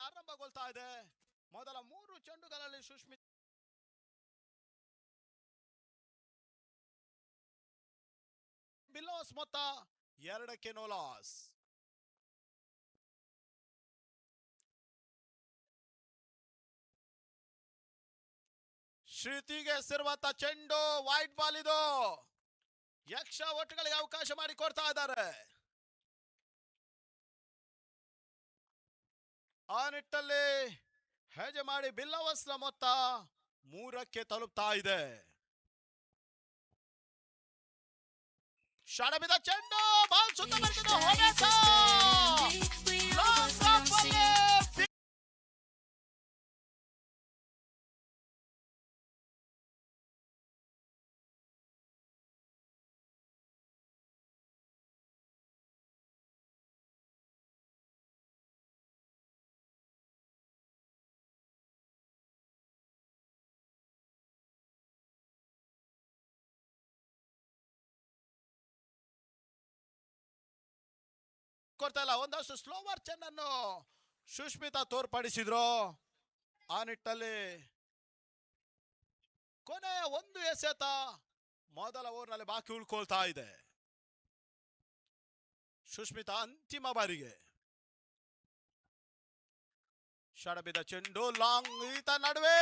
ಆರಂಭಗೊಳ್ತಾ ಇದೆ. ಮೊದಲ 3 ಚೆಂಡುಗಳಲ್ಲಿ ಸುಷ್ಮಿತಾ ಬಿಲ್ಲೋಸ್ ಮೊತ್ತ 2ಕ್ಕೆ ನೋಲಾಸ್. ಶ್ರುತಿಗೆ ಸಿರುವಂತ ಚೆಂಡು ವೈಟ್ ಬಾಲ್. ಇದು ಯಕ್ಷ ಒಟ್ಟುಗಳಿಗೆ ಅವಕಾಶ ಮಾಡಿಕೊಡ್ತಾ ಇದ್ದಾರೆ. ಆ ನಿಟ್ಟಲ್ಲಿ ಹೆಜ್ಜೆ ಮಾಡಿ ಬಿಲ್ಲವಸ್ನ ಮೊತ್ತ 3ಕ್ಕೆ ತಲುಪ್ತಾ ಇದೆ. ಶಡಬಿದ ಚೆಂಡು ಬಾಲ್ ಸುತ್ತ ಬರ್ತಿದೆ. ಹೊಡೆತ ಲಾಂಗ್ ಡ್ರಾಪ್ ಅಲ್ಲಿ ಕೊಡ್ತಾ ಇಲ್ಲ. ಒಂದಷ್ಟು ಸ್ಲೋವರ್ ಚೆಂಡನ್ನು ಸುಷ್ಮಿತಾ ತೋರ್ಪಡಿಸಿದ್ರು. ಆ ನಿಟ್ಟಲ್ಲಿ ಕೊನೆಯ 1 ಎಸೆತ ಮೊದಲ ಓವರ್ನಲ್ಲಿ ಬಾಕಿ ಉಳ್ಕೊಳ್ತಾ ಇದೆ. ಸುಷ್ಮಿತಾ ಅಂತಿಮ ಬಾರಿಗೆ ಶಡಬಿದ ಚೆಂಡು ಲಾಂಗ್ ಈತ ನಡುವೆ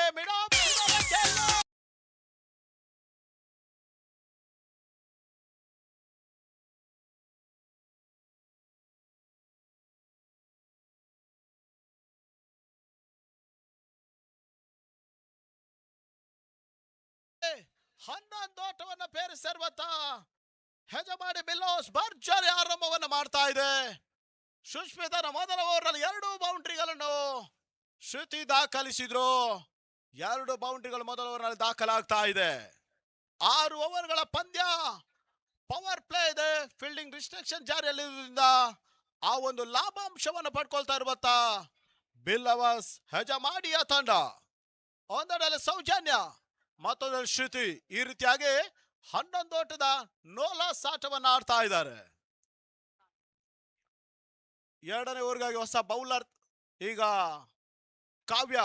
ಹನ್ನೊಂದು ಓಟವನ್ನು ಪೇರಿಸಿರುವಂತ ಹೆಜ್ಜೆ ಮಾಡಿ ಬಿಲ್ಲೋಸ್ ಭರ್ಜರಿ ಆರಂಭವನ್ನು ಮಾಡ್ತಾ ಇದೆ. ಸುಷ್ಮಿತನ ಮೊದಲ ಓವರ್ನಲ್ಲಿ 2 ಬೌಂಡ್ರಿಗಳನ್ನು ಶ್ರುತಿ ದಾಖಲಿಸಿದ್ರು. 2 ಬೌಂಡ್ರಿಗಳು ಮೊದಲ ಓವರ್ನಲ್ಲಿ ದಾಖಲಾಗ್ತಾ ಇದೆ. 6 ಓವರ್ಗಳ ಪಂದ್ಯ ಪವರ್ ಪ್ಲೇ ಇದೆ. ಫೀಲ್ಡಿಂಗ್ ರಿಸ್ಟ್ರಿಕ್ಷನ್ ಜಾರಿಯಲ್ಲಿರುವುದರಿಂದ ಆ ಒಂದು ಲಾಭಾಂಶವನ್ನು ಪಡ್ಕೊಳ್ತಾ ಇರುವಂತ ಬಿಲ್ಲವಸ್ ಹೆಜ್ಜೆ ಮಾಡಿಯ ತಂಡ. ಒಂದೆಡೆ ಸೌಜನ್ಯ, ಮತ್ತೊಂದು ಶ್ರುತಿ. ಈ ರೀತಿಯಾಗಿ 11 ಓಟದ ನೋಲಾಸ್ ಆಟವನ್ನು ಆಡ್ತಾ ಇದ್ದಾರೆ. 2ನೇ ಓವರ್ಗಾಗಿ ಹೊಸ ಬೌಲರ್ ಈಗ ಕಾವ್ಯ.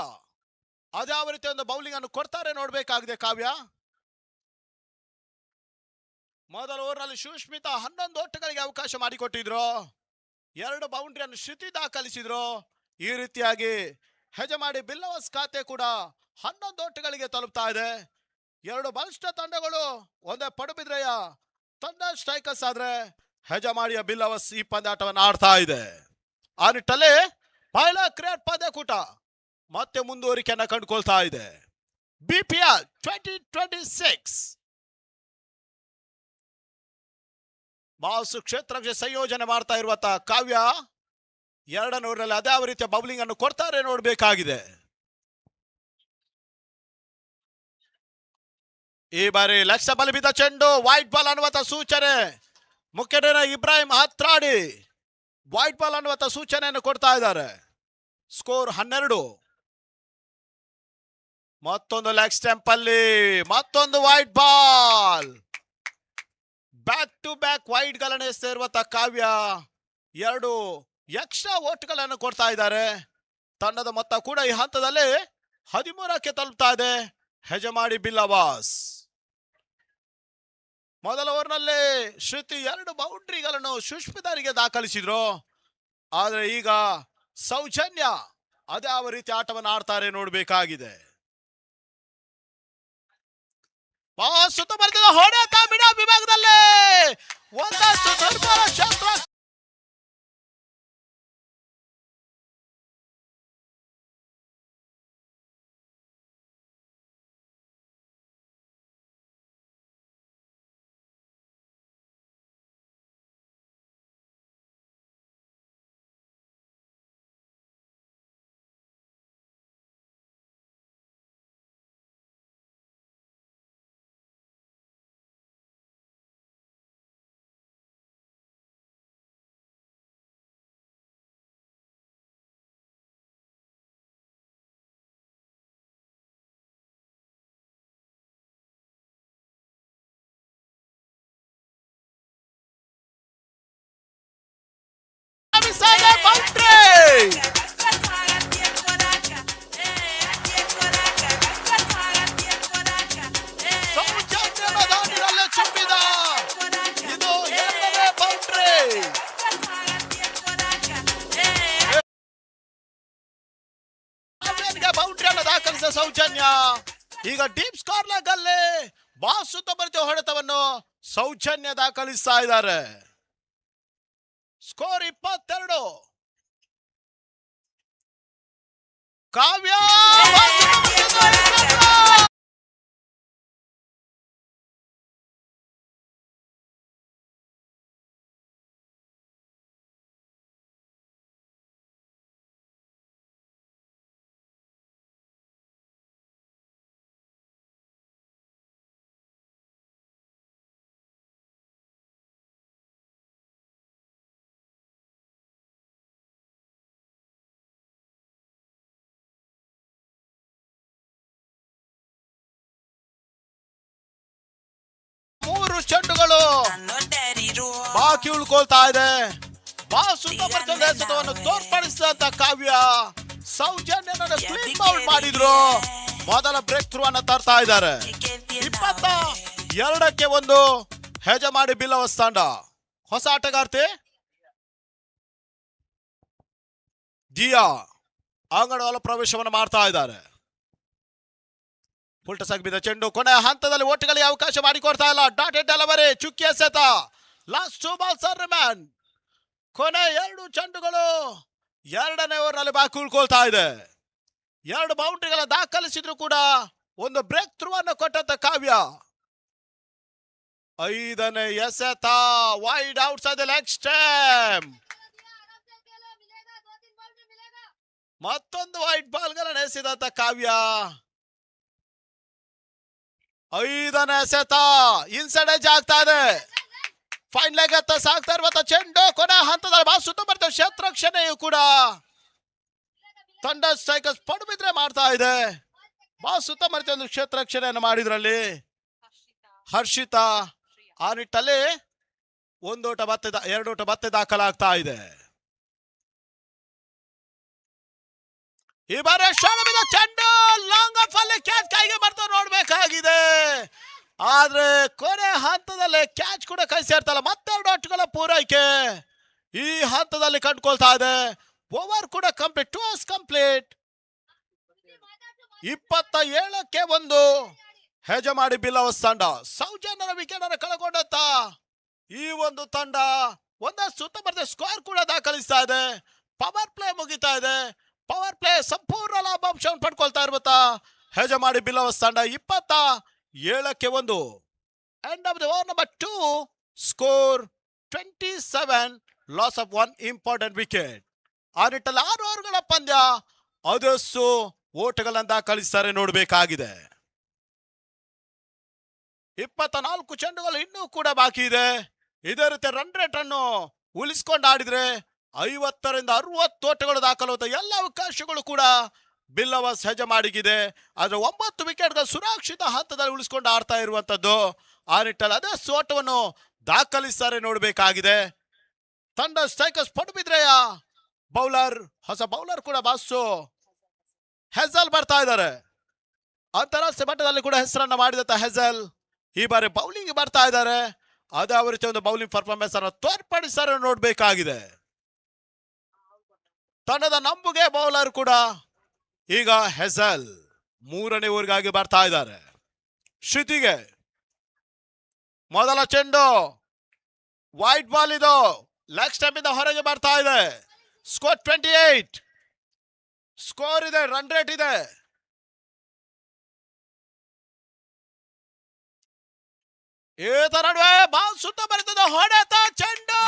ಅದ್ಯಾವ ರೀತಿ ಒಂದು ಬೌಲಿಂಗ್ ಅನ್ನು ಕೊಡ್ತಾರೆ ನೋಡ್ಬೇಕಾಗಿದೆ ಕಾವ್ಯ. ಮೊದಲ ಓವರ್ನಲ್ಲಿ ಸುಷ್ಮಿತಾ 11 ಓಟಗಳಿಗೆ ಅವಕಾಶ ಮಾಡಿಕೊಟ್ಟಿದ್ರು. 2 ಬೌಂಡ್ರಿಯನ್ನು ಶ್ರುತಿ ದಾಖಲಿಸಿದ್ರು. ಈ ರೀತಿಯಾಗಿ ಹೆಜ್ಜೆ ಮಾಡಿ ಬಿಲ್ಲವಸ್ ಖಾತೆ ಕೂಡ 11 ಓಟಗಳಿಗೆ ತಲುಪ್ತಾ ಇದೆ. 2 ಬಲಿಷ್ಠ ತಂಡಗಳು ಒಂದೇ ಪಡುಬಿದ್ರೆಯ ತಂಡ ಸ್ಟ್ರೈಕರ್ಸ್ ಆದ್ರೆ ಹೆಜ್ಜೆ ಮಾಡಿಯ ಬಿಲ್ಲವಸ್ ಈ ಪಂದ್ಯಾಟವನ್ನು ಆಡ್ತಾ ಇದೆ. ಆ ನಿಟ್ಟಲ್ಲಿ ಮಹಿಳಾ ಕ್ರಿಕೆಟ್ ಪಂದ್ಯಕೂಟ ಮತ್ತೆ ಮುಂದುವರಿಕೆಯನ್ನ ಕಂಡುಕೊಳ್ತಾ ಇದೆ. BPL 2026 ಬಾಸು ಕ್ಷೇತ್ರಕ್ಕೆ ಸಂಯೋಜನೆ ಮಾಡ್ತಾ ಇರುವಂತ ಕಾವ್ಯ 2ನೇ ಓವರ್ನಲ್ಲಿ ಅದ್ಯಾವ ರೀತಿಯ ಬೌಲಿಂಗ್ ಅನ್ನು ಕೊಡ್ತಾರೆ ನೋಡ್ಬೇಕಾಗಿದೆ. ಈ ಬಾರಿ ಲಕ್ಷ್ಯ ಬಲ ಬಿದ್ದ ಚೆಂಡು ವೈಟ್ ಬಾಲ್ ಅನ್ನುವಂತ ಸೂಚನೆ. ಮುಖ್ಯನ ಇಬ್ರಾಹಿಂ ಹತ್ರಾಡಿ ವೈಟ್ ಬಾಲ್ ಅನ್ನುವಂತ ಸೂಚನೆಯನ್ನು ಕೊಡ್ತಾ ಇದ್ದಾರೆ. ಸ್ಕೋರ್ 12. ಮತ್ತೊಂದು ಲೆಗ್ ಸ್ಟಂಪ್ ಅಲ್ಲಿ ಮತ್ತೊಂದು wide ball. Back to back wide ಗಳನ್ನು ಸೇರುವಂತ ಕಾವ್ಯ 2 ಎಕ್ಸ್ಟ್ರಾ ಓಟ್ಗಳನ್ನು ಕೊಡ್ತಾ ಇದ್ದಾರೆ. ತಂಡದ ಮೊತ್ತ ಕೂಡ ಈ ಹಂತದಲ್ಲಿ 13ಕ್ಕೆ ತಲುಪ್ತಾ ಇದೆ. ಹೆಜ್ಜೆ ಮಾಡಿ ಬಿಲ್ಲವಾಸ್. ಮೊದಲ ಓವರ್ನಲ್ಲಿ ಶ್ರುತಿ 2 ಬೌಂಡ್ರಿಗಳನ್ನು ಸುಷ್ಮಿತಾರಿಗೆ ದಾಖಲಿಸಿದ್ರು. ಆದ್ರೆ ಈಗ ಸೌಜನ್ಯ ಅದ್ಯಾವ ರೀತಿ ಆಟವನ್ನು ಆಡ್ತಾರೆ ನೋಡ್ಬೇಕಾಗಿದೆ. ಸುತ್ತ ಬರ್ತಿದ್ದ ಹೊಡೆತ ಮಿಡ ವಿಭಾಗದಲ್ಲಿ ಒಂದಷ್ಟು ದುರ್ಬಲ ಶಸ್ತ್ರ. ದಾಖಲಿಸಿದ ಸೌಜನ್ಯ. ಈಗ ಡೀಪ್ ಸ್ಕೋರ್ ಲೆಗ್ ಅಲ್ಲಿ ಬಾಸ್ ಸುತ್ತಮುತ್ತ ಹೊಡೆತವನ್ನು ಸೌಜನ್ಯ ದಾಖಲಿಸ್ತಾ ಇದ್ದಾರೆ. ಸ್ಕೋರ್ 22. ಕಾವ್ಯ ಚೆಂಡುಗಳು ಬಾಕಿ ಉಳ್ಕೊಳ್ತಾ ಇದೆ. ಬಾಸ್ ಸುತ್ತಮುತ್ತ ಎಸೆತವನ್ನು ತೋರ್ಪಡಿಸಿದಂತ ಕಾವ್ಯ ಸೌಜನ್ಯನ ಕ್ಲೀನ್ ಬೌಲ್ ಮಾಡಿದ್ರು. ಮೊದಲ ಬ್ರೇಕ್ ಥ್ರೂ ಅನ್ನು ತರ್ತಾ ಇದ್ದಾರೆ. 22-1 ಹೆಜಮಾಡಿ ಬಿಲ್ಲವಸ್ ತಂಡ. ಹೊಸ ಆಟಗಾರ್ತಿ ದಿಯಾ ಅಂಗಣ ಪ್ರವೇಶವನ್ನು ಮಾಡ್ತಾ ಇದ್ದಾರೆ. ಪುಲ್ಟಸಾಗಿ ಬಿದ್ದ ಚೆಂಡು ಕೊನೆಯ ಹಂತದಲ್ಲಿ ಒಟ್ಟುಗಳಿಗೆ ಅವಕಾಶ ಮಾಡಿಕೊಡ್ತಾ ಇಲ್ಲ. ಡಾಟೆಡ್ ಡೆಲಿವರಿ, ಚುಕ್ಕಿ ಎಸೆತ, ಲಾಸ್ಟ್ 2 ಬಾಲ್ಸ್ ಆರ್ ರಿಮೈನ್. ಕೊನೆ 2 ಚೆಂಡುಗಳು 2ನೇ ಓವರ್ನಲ್ಲಿ ಬಾಕಿ ಉಳ್ಕೊಳ್ತಾ ಇದೆ. 2 ಬೌಂಡ್ರಿಗಳ ದಾಖಲಿಸಿದ್ರು ಕೂಡ ಒಂದು ಬ್ರೇಕ್ ಥ್ರೂ ಅನ್ನು ಕೊಟ್ಟಂತ ಕಾವ್ಯ. 5ನೇ ಎಸೆತ wide out side leg stump. ಮತ್ತೊಂದು ವೈಡ್ ಬಾಲ್ ಗಳನ್ನು ಎಸೆದಂತ ಕಾವ್ಯ. 5ನೇ ಎಸೆತ ಇನ್ಸೈಡ್ ಎಡ್ಜ್ ಆಗ್ತಾ ಇದೆ. ಫೈನ್ ಲೆಗ್ ಹತ್ತ ಸಾಗ್ತಾ ಇರುವಂತ ಚೆಂಡು ಕೊನೆ ಹಂತದಲ್ಲಿ ಬಾಲ್ ಸುತ್ತಮುತ್ತ ಕ್ಷೇತ್ರಕ್ಷಣೆಯು ಕೂಡ ತಂಡ ಸ್ಟ್ರೈಕರ್ಸ್ ಪಡುಬಿದ್ರೆ ಮಾಡ್ತಾ ಇದೆ. ಬಾಲ್ ಸುತ್ತಮುತ್ತ ಒಂದು ಕ್ಷೇತ್ರಕ್ಷಣೆಯನ್ನು ಮಾಡಿದ್ರಲ್ಲಿ ಹರ್ಷಿತಾ ಆ ನಿಟ್ಟಲ್ಲಿ 2 ಓಟ ಮತ್ತೆ ದಾಖಲಾಗ್ತಾ ಇದೆ. ಈ ಬಾರಿ ಶೋಭದ ಚೆಂಡು ಲಾಂಗ್ ಆಫ್ ಅಲ್ಲಿ ಕ್ಯಾಚ್ ಕೈಗೆ ಬರ್ತಾ ನೋಡ್ಬೇಕಾಗಿದೆ. ಆದ್ರೆ ಕೊನೆ ಹಂತದಲ್ಲಿ ಕ್ಯಾಚ್ ಕೂಡ ಕೈ ಸೇರ್ತಲ್ಲ. ಮತ್ತೆರಡು ಒಟ್ಟುಗಳ ಪೂರೈಕೆ ಈ ಹಂತದಲ್ಲಿ ಕಂಡುಕೊಳ್ತಾ ಇದೆ. ಓವರ್ ಕೂಡ ಕಂಪ್ಲೀಟ್, 2 hours ಕಂಪ್ಲೀಟ್. 27-1 ಹೆಜಮಾಡಿ ಬಿಲ್ಲವಸ್ ತಂಡ. ಸೌಜನ್ಯನ ವಿಕೆಟ್ ಅನ್ನು ಕಳೆಕೊಂಡಂತ ಈ ಒಂದು ತಂಡ ಒಂದಷ್ಟು ಸುತ್ತಮುತ್ತ ಸ್ಕೋರ್ ಕೂಡ ದಾಖಲಿಸ್ತಾ ಇದೆ. ಪವರ್ ಪ್ಲೇ ಮುಗಿತಾ ಇದೆ. ಪವರ್ ಪ್ಲೇ ಸಂಪೂರ್ಣ ಲಾಭಾಂಶವನ್ನು ಪಡ್ಕೊಳ್ತಾ ಇರುವಂತ ಹೆಜಮಾಡಿ ಬಿಲ್ಲವಸ್ ತಂಡ. 27-1 end of the over number 2. Score 27, loss of 1 important wicket. ಆ ನಿಟ್ಟಲ್ಲಿ 6 ಓವರ್ಗಳ ಪಂದ್ಯ. ಅದಷ್ಟು ಓಟಗಳನ್ನು ದಾಖಲಿಸ್ತಾರೆ ನೋಡಬೇಕಾಗಿದೆ. 24 ಚೆಂಡುಗಳು ಇನ್ನೂ ಕೂಡ ಬಾಕಿ ಇದೆ. ಇದೇ ರೀತಿ ರನ್ ರೇಟ್ ಅನ್ನು ಉಳಿಸಿಕೊಂಡು ಆಡಿದ್ರೆ 50ರಿಂದ 60 ಓಟಗಳು ದಾಖಲಾಗುವ ಎಲ್ಲ ಅವಕಾಶಗಳು ಕೂಡ ಬಿಲ್ಲವಸ್ ಹೆಜಮಾಡಿಗಿದೆ. ಆದ್ರೆ 9 ವಿಕೆಟ್ಗಳು ಸುರಕ್ಷಿತ ಹಂತದಲ್ಲಿ ಉಳಿಸಿಕೊಂಡು ಆಡ್ತಾ ಇರುವಂತದ್ದು. ಆ ನಿಟ್ಟಲ್ಲಿ ಅದಷ್ಟು ಓಟವನ್ನು ದಾಖಲಿಸ್ತಾರೆ ನೋಡಬೇಕಾಗಿದೆ. ತಂಡ ಸ್ಟ್ರೈಕರ್ಸ್ ಪಡುಬಿದ್ರೆಯ ಬೌಲರ್, ಹೊಸ ಬೌಲರ್ ಕೂಡ ಬಾಸು ಹೆಜಲ್ ಬರ್ತಾ ಇದ್ದಾರೆ. ಅಂತಾರಾಷ್ಟ್ರೀಯ ಮಟ್ಟದಲ್ಲಿ ಕೂಡ ಹೆಸರನ್ನ ಮಾಡಿದಂತ ಹೆಜಲ್ ಈ ಬಾರಿ ಬೌಲಿಂಗ್ ಬರ್ತಾ ಇದ್ದಾರೆ. ಅದೇ ಯಾವ ರೀತಿ ಒಂದು ಬೌಲಿಂಗ್ ಪರ್ಫಾರ್ಮೆನ್ಸ್ ಅನ್ನು ತೋರ್ಪಡಿಸ್ತಾರೆ ನೋಡ್ಬೇಕಾಗಿದೆ. ತಂಡದ ನಂಬುಗೆ ಬೌಲರ್ ಕೂಡ ಈಗ ಹೆಜಲ್ 3ನೇ ಓವರ್ಗಾಗಿ ಬರ್ತಾ ಇದ್ದಾರೆ. ಶ್ರುತಿಗೆ ಮೊದಲ ಚೆಂಡು ವೈಟ್ ಬಾಲ್, ಇದು ಲೆಗ್ ಸ್ಟಂಪ್ ಇಂದ ಹೊರಗೆ ಬರ್ತಾ ಇದೆ. ಸ್ಕೋರ್ 28. ಸ್ಕೋರ್ ಇದೆ, ರನ್ ರೇಟ್ ಇದೆ. ಈತ ನಡುವೆ ಬಾಲ್ ಸುತ್ತ ಬರ್ತದೆ, ಹೊಡೆತ ಚೆಂಡು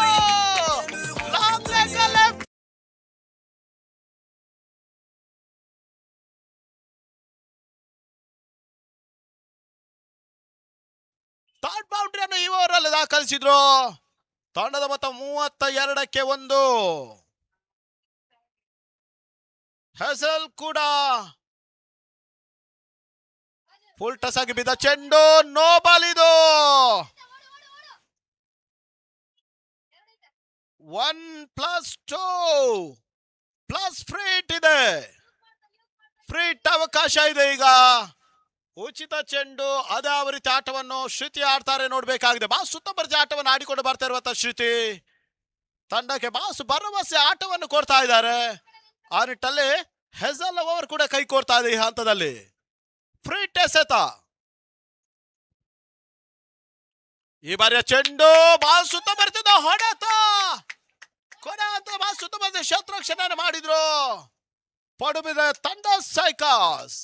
ಲಾಂಗ್ ಲೆಗ್ ಅಲ್ಲಿ ಥರ್ಡ್ ಬೌಂಡ್ರಿಯನ್ನು ಈ ಓವರ್ ಅಲ್ಲಿ ದಾಖಲಿಸಿದ್ರು. ತಂಡದ ಮೊತ್ತ 32-1. ಹೆಸಲ್ ಕೂಡ ಫುಲ್ ಟಸ್ ಆಗಿ ಬಿದ್ದ ಚೆಂಡು, ನೋ ಬಾಲ್. ಇದು 1+2 ಫ್ರೀ ಹಿಟ್ ಇದೆ. ಫ್ರೀ ಹಿಟ್ ಅವಕಾಶ ಇದೆ. ಈಗ ಉಚಿತ ಚೆಂಡು. ಅದೇ ಯಾವ ರೀತಿ ಆಟವನ್ನು ಶ್ರುತಿ ಆಡ್ತಾರೆ ನೋಡ್ಬೇಕಾಗಿದೆ. ಬಾಸ್ ಸುತ್ತಮುತ್ತ ಆಟವನ್ನು ಆಡಿಕೊಂಡು ಬರ್ತಾ ಇರುವಂತ ಶ್ರುತಿ ತಂಡಕ್ಕೆ ಬಾಸ್ ಭರವಸೆ ಆಟವನ್ನು ಕೊಡ್ತಾ ಇದ್ದಾರೆ. ಆ ನಿಟ್ಟಲ್ಲಿ ಹೆಜಲ್ ಓವರ್ ಕೂಡ ಕೈ ಕೋರ್ತಾ ಇದೆ ಈ ಹಂತದಲ್ಲಿ. ಫ್ರೀ ಎಸೆತ. ಈ ಬಾರಿಯ ಚೆಂಡು ಬಾಲ್ ಸುತ್ತ ಬರ್ತಿದ್ದ ಹೊಡೆತ. ಕೊನೆ ಅಂತ ಬಾಲ್ ಸುತ್ತ ಬಂದ ಶತ್ರುಕ್ಷಣೆ ಮಾಡಿದ್ರು ಪಡುಬಿದ್ರೆ ತಂಡ ಸೈಕಾಸ್.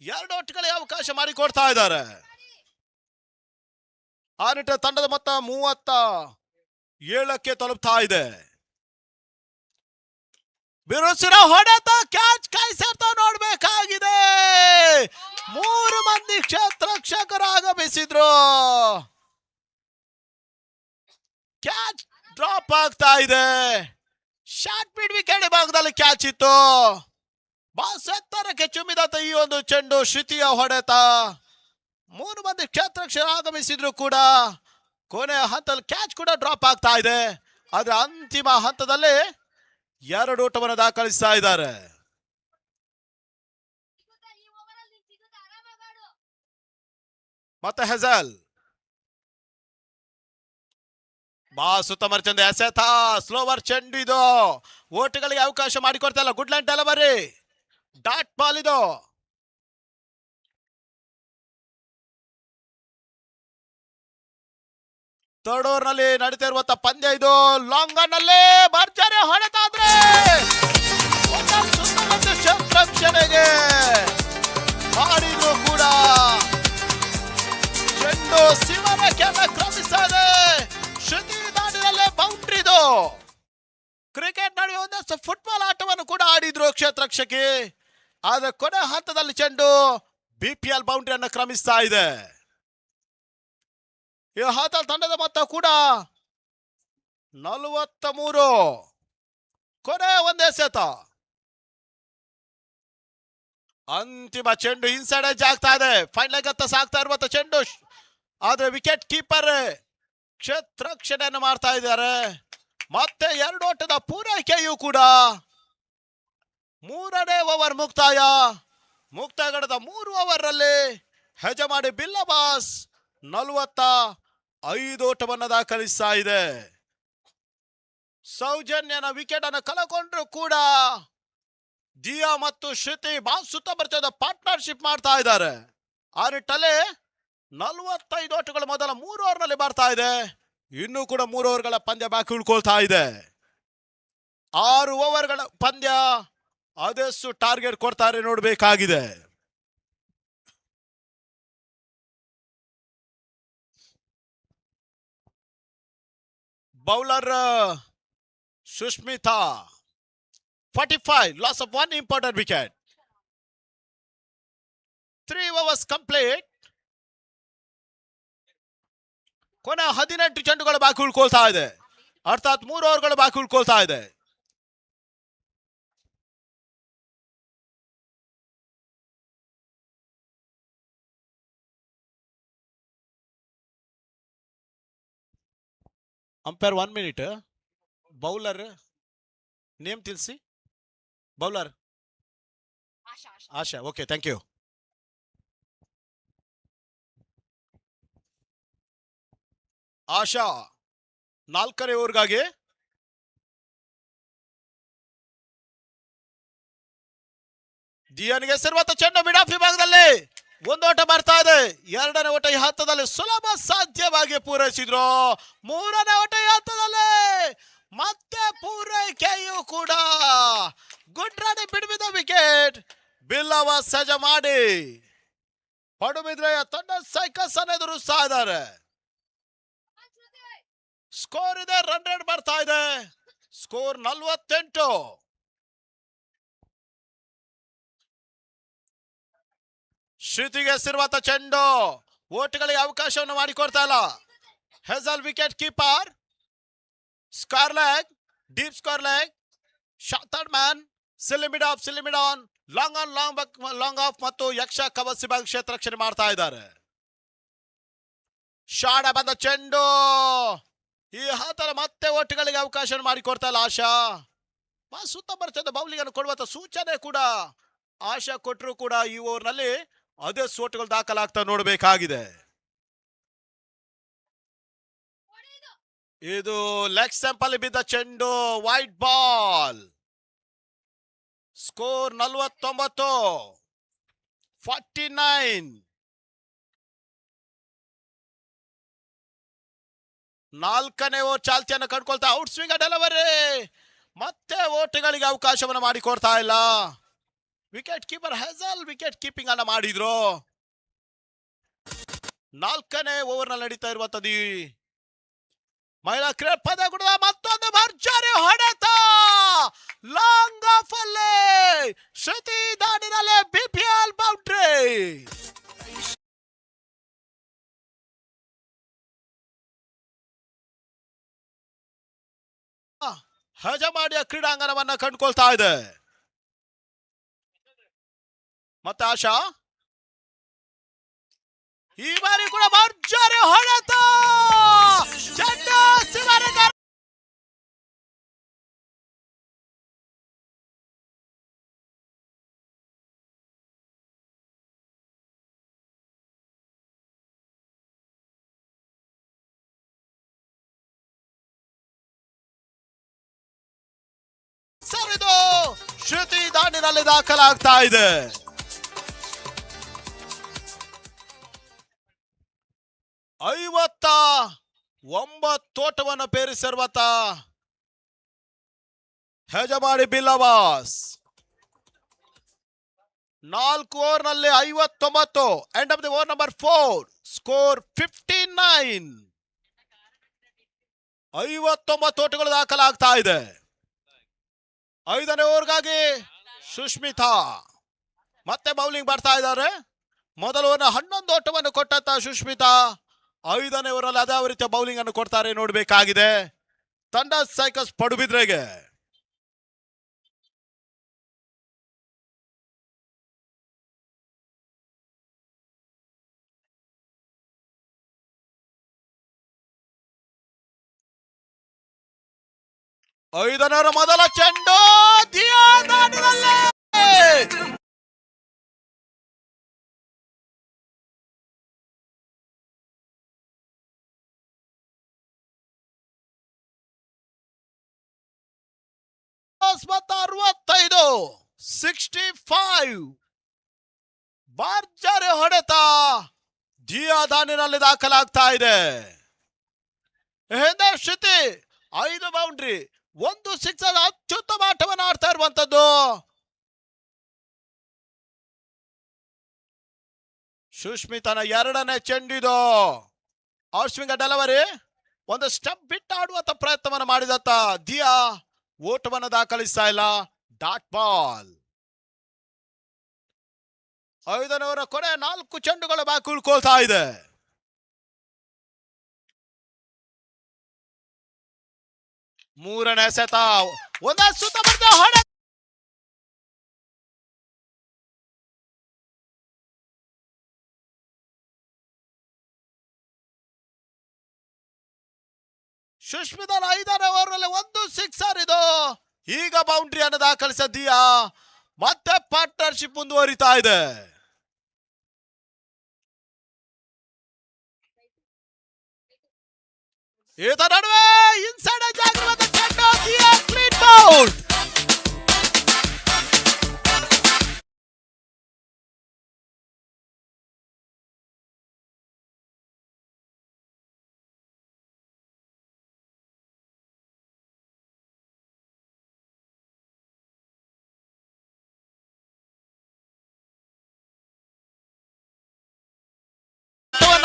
2 ಒಟ್ಟುಗಳಿಗೆ ಅವಕಾಶ ಮಾಡಿಕೊಡ್ತಾ ಇದ್ದಾರೆ. ಆ ನಿಟ್ಟಿನ ತಂಡದ ಮೊತ್ತ 37ಕ್ಕೆ ತಲುಪ್ತಾ ಇದೆ. ಬಿರುಸಿನ ಹೊಡೆತ, ಕ್ಯಾಚ್ ಕೈ ಸೇರ್ತಾ ನೋಡ್ಬೇಕಾಗಿದೆ. 3 ಮಂದಿ ಕ್ಷೇತ್ರರಕ್ಷಕರು ಆಗಮಿಸಿದ್ರು. ಕ್ಯಾಚ್ ಡ್ರಾಪ್ ಆಗ್ತಾ ಇದೆ. ಶಾರ್ಟ್ ಮಿಡ್ ವಿಕೆಟ್ ಭಾಗದಲ್ಲಿ ಕ್ಯಾಚ್ ಇತ್ತು. ಬಾಸ್ ಎತ್ತರಕ್ಕೆ ಚುಮ್ಮಿದಂತ ಈ ಒಂದು ಚೆಂಡು ಶ್ರುತಿಯ ಹೊಡೆತ. 3 ಮಂದಿ ಕ್ಷೇತ್ರರಕ್ಷಕರು ಆಗಮಿಸಿದ್ರು ಕೂಡ ಕೊನೆಯ ಹಂತದಲ್ಲಿ ಕ್ಯಾಚ್ ಕೂಡ ಡ್ರಾಪ್ ಆಗ್ತಾ ಇದೆ. ಆದ್ರೆ ಅಂತಿಮ ಹಂತದಲ್ಲಿ 2 ಓಟವನ್ನು ದಾಖಲಿಸ್ತಾ ಇದ್ದಾರೆ. ಮತ್ತೆ ಹೆಜಲ್ ಬಾ ಸುತ್ತ ಮರ್ಚಂದ ಎಸೆತ. ಸ್ಲೋವರ್ ಚೆಂಡು ಇದು. ಓಟುಗಳಿಗೆ ಅವಕಾಶ ಮಾಡಿಕೊಡ್ತಾ ಇಲ್ಲ. Good line delivery. Dot ball ಇದು. ಥರ್ಡ್ ಓವರ್ ನಲ್ಲಿ ನಡೀತಾ ಇರುವಂತ ಪಂದ್ಯ ಇದು. ಲಾಂಗ್ ಆನ್ ನಲ್ಲಿ ಭರ್ಜರಿ ಹೊಡೆತಾದ್ರೆ ಶತರಕ್ಷಣೆಗೆ ಮಾಡಿದ್ರು ಕೂಡ ಚೆಂಡು ಶಿವರಕ್ಕೆ ಕ್ರಮಿಸ್ತಾ ಇದೆ. ಶ್ರುತಿ ದಾಟಿನಲ್ಲೇ ಬೌಂಡ್ರಿ ಇದು. ಕ್ರಿಕೆಟ್ ನಡುವೆ ಒಂದಷ್ಟು ಫುಟ್ಬಾಲ್ ಆಟವನ್ನು ಕೂಡ ಆಡಿದ್ರು ಕ್ಷೇತ್ರರಕ್ಷಕಿ. ಆದ್ರೆ ಕೊನೆ ಹಂತದಲ್ಲಿ ಚೆಂಡು BPL ಬೌಂಡ್ರಿಯನ್ನು ಕ್ರಮಿಸ್ತಾ ಇದೆ. ಈ ಹಂತದ ತಂಡದ ಮೊತ್ತ ಕೂಡ 43. ಕೊನೆ ಒಂದೇ ಎಸೆತ. ಅಂತಿಮ ಚೆಂಡು ಇನ್ಸೈಡ್ ಎಡ್ಜ್ ಆಗ್ತಾ ಇದೆ. ಫೈನಲ್ ಗತ್ತ ಸಾಗ್ತಾ ಇರುವಂತ ಚೆಂಡು. ಆದ್ರೆ ವಿಕೆಟ್ ಕೀಪರ್ ಕ್ಷೇತ್ರರಕ್ಷಣೆಯನ್ನು ಮಾಡ್ತಾ ಇದ್ದಾರೆ. ಮತ್ತೆ 2 ಓಟದ ಪೂರೈಕೆಯೂ ಕೂಡ. 3ನೇ ಓವರ್ ಮುಕ್ತಾಯಗಡದ 3 ಓವರ್ ನಲ್ಲಿ ಹೆಜಮಾಡಿ ಬಿಲ್ಲಬಾಸ್ 45 ಓಟವನ್ನು ದಾಖಲಿಸ್ತಾ ಇದೆ. ಸೌಜನ್ಯನ ವಿಕೆಟ್ ಅನ್ನು ಕಳಕೊಂಡ್ರು ಕೂಡ ದಿಯಾ ಮತ್ತು ಶ್ರುತಿ ಬಾಲ್ ಸುತ್ತ ಬರ್ತದ ಪಾರ್ಟ್ನರ್ಶಿಪ್ ಮಾಡ್ತಾ ಇದ್ದಾರೆ. ಆ ನಿಟ್ಟಲ್ಲಿ 45 ಓಟಗಳು ಮೊದಲ 3 ಓವರ್ ನಲ್ಲಿ ಬರ್ತಾ ಇದೆ. ಇನ್ನೂ ಕೂಡ 3 ಓವರ್ಗಳ ಪಂದ್ಯ ಬಾಕಿ ಉಳ್ಕೊಳ್ತಾ ಇದೆ. 6 ಓವರ್ಗಳ ಪಂದ್ಯ. ಅದೆಷ್ಟು ಟಾರ್ಗೆಟ್ ಕೊಡ್ತಾರೆ ನೋಡಬೇಕಾಗಿದೆ. Bowler Sushmita 45, loss of 1 important wicket. 3 overs complete. ಕೊನೆ 18 ಚೆಂಡುಗಳು ಬಾಕಿ ಉಳ್ಕೊಳ್ತಾ ಇದೆ. ಅರ್ಥಾತ್ 3 ಓವರ್ಗಳು ಬಾಕಿ ಉಳ್ಕೊಳ್ತಾ ಇದೆ. Umpire 1 minute. ಬೌಲರ್ ನೇಮ್ ತಿಳಿಸಿ. Bowler Asha. Okay, thank you. Asha 4ನೇ ಓವರ್ಗಾಗಿ ದಿಯಾನಿಗೆ ಸೇರುವಂತ ಚೆಂಡು ಮಿಡ್ ಆಫ್ ವಿಭಾಗದಲ್ಲಿ 1 ಓಟ ಬರ್ತಾ ಇದೆ. 2ನೇ ಓಟ ಈ ಹಂತದಲ್ಲಿ ಸುಲಭ ಸಾಧ್ಯವಾಗಿ ಪೂರೈಸಿದ್ರು. 3ನೇ ಓಟ ಈ ಹಂತದಲ್ಲಿ ಮತ್ತೆ ಪೂರೈಕೆಯೂ ಕೂಡ. ಗುಡ್ ರನ್ ಬಿಡ್ಬಿದ್ದ ವಿಕೆಟ್. ಬಿಲ್ಲವ ಸಜ್ಜ ಮಾಡಿ ಪಡುಬಿದ್ರೆಯ ತಂಡ ಸೈಕಸ್ ಅನ್ನು ಎದುರಿಸ್ತಾ ಇದ್ದಾರೆ. ಸ್ಕೋರ್ ಇದೆ, ರನ್ ರೇಟ್ ಬರ್ತಾ ಇದೆ. ಸ್ಕೋರ್ 48. ಶ್ರುತಿಗೆ ಸಿರುವಂತ ಚೆಂಡು ಓಟುಗಳಿಗೆ ಅವಕಾಶವನ್ನು ಮಾಡಿಕೊಡ್ತಾ ಇಲ್ಲ. Hazel wicket keeper. Square leg, deep square leg, third man, silly mid on, long off ಮತ್ತು ಯಕ್ಷ ಕವಚ ವಿಭಾಗ ಕ್ಷೇತ್ರರಕ್ಷಣೆ ಮಾಡ್ತಾ ಇದ್ದಾರೆ. ಶಾಡ ಬಂದ ಚೆಂಡು ಈ ಹಂತದ ಮತ್ತೆ ಓಟುಗಳಿಗೆ ಅವಕಾಶ ಮಾಡಿಕೊಡ್ತಾ ಇಲ್ಲ ಆಶಾ. ಸುತ್ತ ಬರ್ತದೆ ಬೌಲಿಂಗ್ ಅನ್ನು ಕೊಡುವಂತ ಸೂಚನೆ ಕೂಡ ಆಶಾ ಕೊಟ್ಟರು ಕೂಡ ಈ ಓವರ್ ನಲ್ಲಿ ಅದೇ ಓಟುಗಳು ದಾಖಲಾಗ್ತಾ ನೋಡಬೇಕಾಗಿದೆ. ಇದು ಲೆಗ್ ಸ್ಟಂಪ್ ಅಲ್ಲಿ ಬಿದ್ದ ಚೆಂಡು, ವೈಟ್ ಬಾಲ್. ಸ್ಕೋರ್ 49. ನಾಲ್ಕನೇ ಓವರ್ ಚಾಲ್ತಿಯನ್ನು ಕಂಡುಕೊಳ್ತಾ ಔಟ್ ಸ್ವಿಂಗ್ ಡೆಲಿವರಿ. ಮತ್ತೆ ಓಟಗಳಿಗೆ ಅವಕಾಶವನ್ನು ಮಾಡಿಕೊಡ್ತಾ ಇಲ್ಲ. ವಿಕೆಟ್ ಕೀಪರ್ ಹೆಜಲ್ ವಿಕೆಟ್ ಕೀಪಿಂಗ್ ಅನ್ನ ಮಾಡಿದ್ರು. ನಾಲ್ಕನೇ ಓವರ್ ನಲ್ಲಿ ನಡೀತಾ ಇರುವಂತದ್ದು ಮಹಿಳಾ ಕ್ರಿಕೆಟ್ ಪಂದ್ಯಾಕೂಟದ ಮತ್ತೊಂದು ಭರ್ಜರಿ ಹೊಡೆತ. ಲಾಂಗ್ ಆಫ್ ಅಲ್ಲಿ ಶ್ರುತಿ ದಾನಿನಲ್ಲಿ ಬಿಪಿಎಲ್ ಬೌಂಡ್ರಿ. ಹಜಮಾಡಿಯ ಕ್ರೀಡಾಂಗಣವನ್ನ ಕಂಡುಕೊಳ್ತಾ ಇದೆ. ಮತ್ತೆ ಆಶಾ ಈ ಬಾರಿ ಕೂಡ ಭರ್ಜರಿ ಹೊಡೆತ. ಚೆಂಡು ಸಿಗರೆ ಸರಿದು ಶ್ರುತಿ ದಾಂಡಿನಲ್ಲಿ ದಾಖಲಾಗ್ತಾ ಇದೆ. ಐವತ್ತ 9 ಓಟವನ್ನು ಪೇರಿಸಿರುವಂತ ಹೆಜಮಾಡಿ ಬಿಲ್ಲವಾಸ್ 4 ಓವರ್ ನಲ್ಲಿ 59. End of the over number 4. Score 59. 59 ಓಟಗಳು ದಾಖಲಾಗ್ತಾ ಇದೆ. 5ನೇ ಓವರ್ಗಾಗಿ ಸುಷ್ಮಿತಾ ಮತ್ತೆ ಬೌಲಿಂಗ್ ಬರ್ತಾ ಇದ್ದಾರೆ. ಮೊದಲ ಓವರ್ನ 11 ಓಟವನ್ನು ಕೊಟ್ಟಂತ ಸುಷ್ಮಿತಾ 5ನೇ ಓವರ್ ಅಲ್ಲಿ ಅದೇ ರೀತಿಯ ಬೌಲಿಂಗ್ ಅನ್ನು ಕೊಡ್ತಾರೆ ನೋಡಬೇಕಾಗಿದೆ. ತಂಡ ಸೈಕಸ್ ಪಡುಬಿದ್ರೆಗೆ ಐದನೇ ಮೊದಲ ಚೆಂಡು ಮತ್ತು 65. 65 ಭರ್ಜರಿ ಹೊಡೆತ ದಿಯಾ ದಾನಿನಲ್ಲಿ ದಾಖಲಾಗ್ತಾ ಇದೆ. ಹಿಂದೆ ಶ್ರುತಿ 5 ಬೌಂಡ್ರಿ 1 ಸಿಕ್ಸರ್ ಅತ್ಯುತ್ತಮ ಆಟವನ್ನು ಆಡ್ತಾ ಇರುವಂತದ್ದು. ಸುಷ್ಮಿತನ 2ನೇ ಚೆಂಡಿದು ಔಟ್ ಸ್ವಿಂಗ್ ಡೆಲಿವರಿ. ಒಂದು ಸ್ಟೆಪ್ ಬಿಟ್ಟು ಆಡುವಂತ ಪ್ರಯತ್ನವನ್ನು ಮಾಡಿದಂತ ದಿಯಾ ಓಟವನ್ನು ದಾಖಲಿಸ್ತಾ ಇಲ್ಲ. Dot ball. 5ನೇ ಓವರ್ ಕೊನೆ 4 ಚೆಂಡುಗಳು ಬಾಕಿ ಉಳ್ಕೊಳ್ತಾ ಇದೆ. ಮೂರನೇ ಸೆತ ಒಂದ ಸುತ್ತ ಬರ್ತಾ ಹೊಡೆ ಸುಷ್ಮಿತನ 5ನೇ ಓವರ್ ನಲ್ಲಿ 1 ಸಿಕ್ಸರ್ ಇದು. ಈಗ ಬೌಂಡ್ರಿಯನ್ನು ದಾಖಲಿಸಿದ ದಿಯಾ ಮತ್ತೆ ಪಾರ್ಟ್ನರ್ಶಿಪ್ ಮುಂದುವರಿತಾ ಇದೆ. ಈತ ನಡುವೆ ಇನ್ಸೈಡ್ ಜಾಗಿರುವಂತ ಚೆಂಡು ದಿಯಾ ಕ್ಲೀನ್ ಬೌಲ್ಡ್.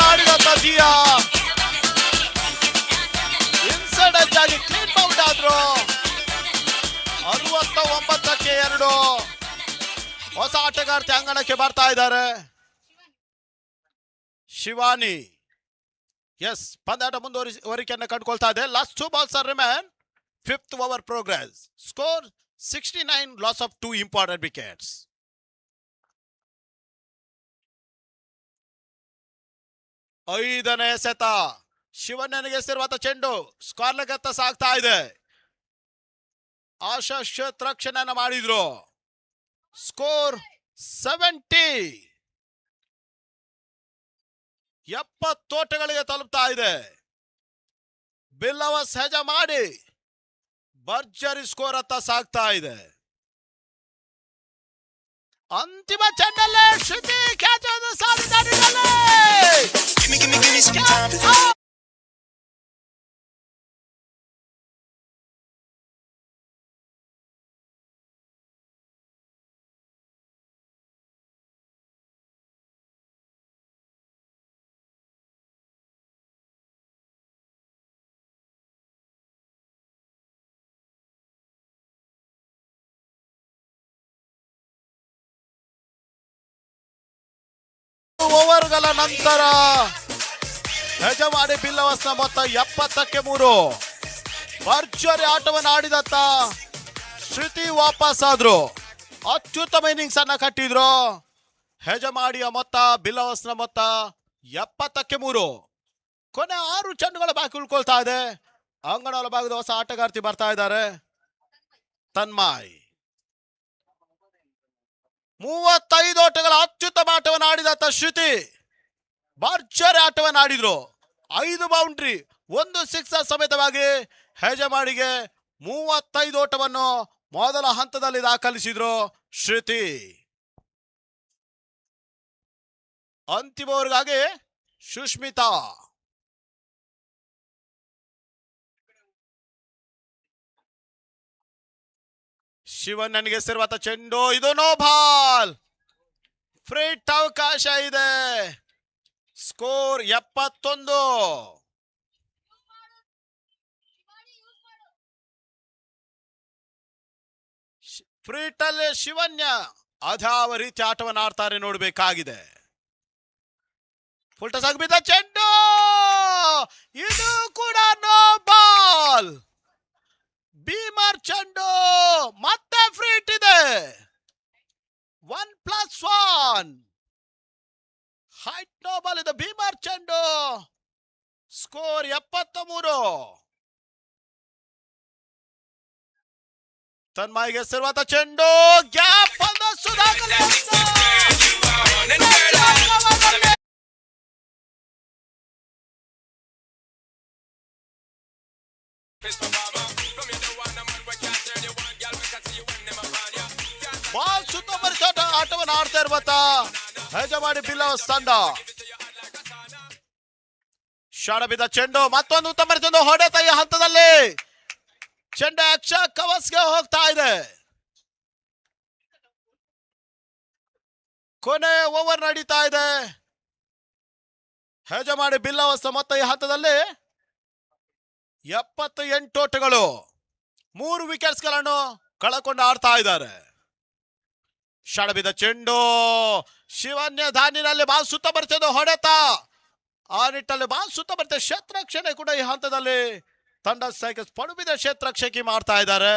ಆಡಿದಂತ ದಿಯಾ ಇನ್ಸೈಡ್ ಆಗಿ ಕ್ಲೀನ್ ಬೌಲ್ಡ್ ಆದ್ರು. 69ಕ್ಕೆ 2 ಹೊಸ ಆಟಗಾರ್ತಿ ಅಂಗಣಕ್ಕೆ ಬರ್ತಾ ಇದ್ದಾರೆ. ಶಿವಾನಿ ಎಸ್ ಪಂದ್ಯಾಟ ಮುಂದುವರಿಕೆಯನ್ನು ಕಂಡುಕೊಳ್ತಾ ಇದೆ. Last 2 balls are remain. 5th over progress. Score 69. Loss of 2 important wickets. ಐದನೇ ಸೆತ ಶಿವಣ್ಣನಿಗೆ ಸೇರುವಂತ ಚೆಂಡು ಸ್ಕಾರ್ಲಗತ್ತ ಸಾಗ್ತಾ ಇದೆ. ಆಶಾ ರಕ್ಷಣೆಯನ್ನು ಮಾಡಿದ್ರು. ಸ್ಕೋರ್ 70. 70 ಓಟಗಳಿಗೆ ತಲುಪ್ತಾ ಇದೆ. ಬಿಲ್ಲವಾಸ್ ಹೆಜಮಾಡಿ ಭರ್ಜರಿ ಸ್ಕೋರ್ ಅತ್ತ ಸಾಗ್ತಾ ಇದೆ. ಅಂತಿಮ ಚೆಂಡಲ್ಲೇ ಶ್ರುತಿ ಕ್ಯಾಚ್ ಅನ್ನು ಸಾಧಿಸಿದ್ದಾರೆ. ಓವರ್ಗಳ ನಂತರ ಯಜಮಾನಿ ಬಿಲ್ಲವಸ್ನ ಮೊತ್ತ 73. ಭರ್ಜರಿ ಆಟವನ್ನು ಆಡಿದತ್ತ ಶ್ರುತಿ ವಾಪಸ್ ಆದ್ರು. ಅತ್ಯುತ್ತಮ ಇನ್ನಿಂಗ್ಸ್ ಅನ್ನ ಕಟ್ಟಿದ್ರು. ಯಜಮಾನಿಯ ಮೊತ್ತ ಬಿಲ್ಲವಸ್ನ ಮೊತ್ತ 73. ಕೊನೆ 6 ಚೆಂಡುಗಳ ಬಾಕಿ ಉಳ್ಕೊಳ್ತಾ ಇದೆ. ಅಂಗಣದ ಭಾಗದ ಹೊಸ ಆಟಗಾರ್ತಿ ಬರ್ತಾ ಇದ್ದಾರೆ, ತನ್ಮಾಯ್. 35 ಓಟಗಳ ಅತ್ಯುತ್ತಮ ಆಟವನ್ನು ಆಡಿದತ್ತ ಶ್ರುತಿ ಭರ್ಜರಿ ಆಟವನ್ನು ಆಡಿದ್ರು. 5 ಬೌಂಡ್ರಿ 1 ಸಿಕ್ಸರ್ ಸಮೇತವಾಗಿ ಯಜಮಾನಿಗೆ 35 ಓಟವನ್ನು ಮೊದಲ ಹಂತದಲ್ಲಿ ದಾಖಲಿಸಿದ್ರು ಶ್ರುತಿ. ಅಂತಿಮ ಓವರ್ಗಾಗಿ ಸುಷ್ಮಿತಾ. ಶಿವಣ್ಣನಿಗೆ ಸೇರುವಂತ ಚೆಂಡು, ಇದು ನೋ ಬಾಲ್. ಫ್ರೀಟ್ ಅವಕಾಶ ಇದೆ. ಸ್ಕೋರ್ 71. ಫ್ರೀಟ್ ಅಲ್ಲಿ ಶಿವಣ್ಣ ಅದಾವ ರೀತಿ ಆಟವನ್ನು ಆಡ್ತಾರೆ ನೋಡಬೇಕಾಗಿದೆ. ಫುಲ್ ಟಸ್ ಆಗಿದ್ದ ಚೆಂಡು, ಇದು ಕೂಡ ನೋ ಬಾಲ್. ಭೀಮರ್ ಚೆಂಡು, ಮತ್ತೆ ಫ್ರೀಟ್ ಇದೆ. 1+1 ಹೈಟ್ ನೋ ಬಾಲ್ ಇದೆ. ಭೀಮರ್ ಚೆಂಡು, ಸ್ಕೋರ್ 73. ತನ್ಮಾಯಿಗೆ ಸೇರುವಂತ ಚೆಂಡು, ಗ್ಯಾಪ್ ಅನ್ನು ಸುಧಾಕರ್. ಬಾಲ್ ಸುತ್ತಮುತ್ತ ಆಟವನ್ನು ಆಡ್ತಾ ಇರುವಂತ ಯಜಮಾನಿ ಬಿಲ್ಲವಸ್ ತಂಡ. ಶಾಣ ಬಿದ್ದ ಚೆಂಡು, ಮತ್ತೊಂದು ಉತ್ತಮ ಚೆಂಡು ಹೊಡೆತ ಈ ಹಂತದಲ್ಲಿ. ಚೆಂಡು ಅಕ್ಷ ಕವಸ್ಗೆ ಹೋಗ್ತಾ ಇದೆ. ಕೊನೆ ಓವರ್ ನಡೀತಾ ಇದೆ. ಯಜಮಾನಿ ಬಿಲ್ಲವಸ್ ಮೊತ್ತ ಈ ಹಂತದಲ್ಲಿ 78 ಓಟಗಳು, 3 ವಿಕೆಟ್ಸ್ ಗಳನ್ನು ಕಳಕೊಂಡು ಆಡ್ತಾ ಇದ್ದಾರೆ. ಶಣಬಿದ ಚೆಂಡು, ಶಿವನ್ಯ ಧಾನಿನಲ್ಲಿ ಬಾಲ್ ಸುತ್ತ ಬರ್ತದೆ ಹೊಡೆತ. ಆ ನಿಟ್ಟಲ್ಲಿ ಬಾಲ್ ಸುತ್ತ ಬರ್ತದೆ. ಕ್ಷೇತ್ರಕ್ಷಣೆ ಕೂಡ ಈ ಹಂತದಲ್ಲಿ ತಂಡ ಸೈಕಸ್ ಪಡುಬಿದ ಕ್ಷೇತ್ರಕ್ಷಕಿ ಮಾಡ್ತಾ ಇದ್ದಾರೆ.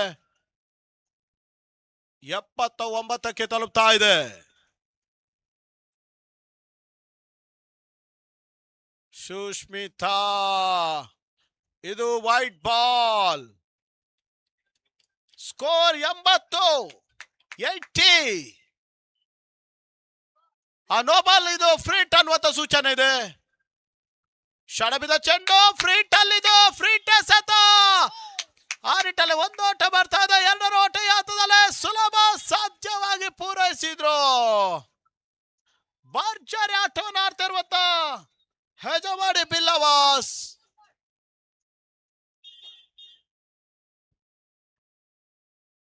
79ಕ್ಕೆ ತಲುಪ್ತಾ ಇದೆ. ಸುಷ್ಮಿತಾ, ಇದು ವೈಟ್ ಬಾಲ್. ಸ್ಕೋರ್ 80. ಆ ನೋ ಬಾಲ್, ಇದು ಫ್ರೀಟ್ ಅನ್ನುವಂತ ಸೂಚನೆ ಇದೆ. ಶಣಬಿದ ಚೆಂಡು, ಫ್ರೀಟ್ ಅಲ್ಲಿ ಇದು ಫ್ರೀಟ್ ಎಸೆತ. ಆ ನಿಟ್ಟಲ್ಲಿ 1 ಓಟ ಬರ್ತಾ ಇದೆ. 2 ಓಟ ಈ ಹಂತದಲ್ಲಿ ಸುಲಭ ಸಾಧ್ಯವಾಗಿ ಪೂರೈಸಿದ್ರು. ಭರ್ಜರಿ ಆಟವನ್ನು ಆಡ್ತಾ ಇರುವಂತ ಯಜಮಾನಿ ಬಿಲ್ಲವಾಸ್.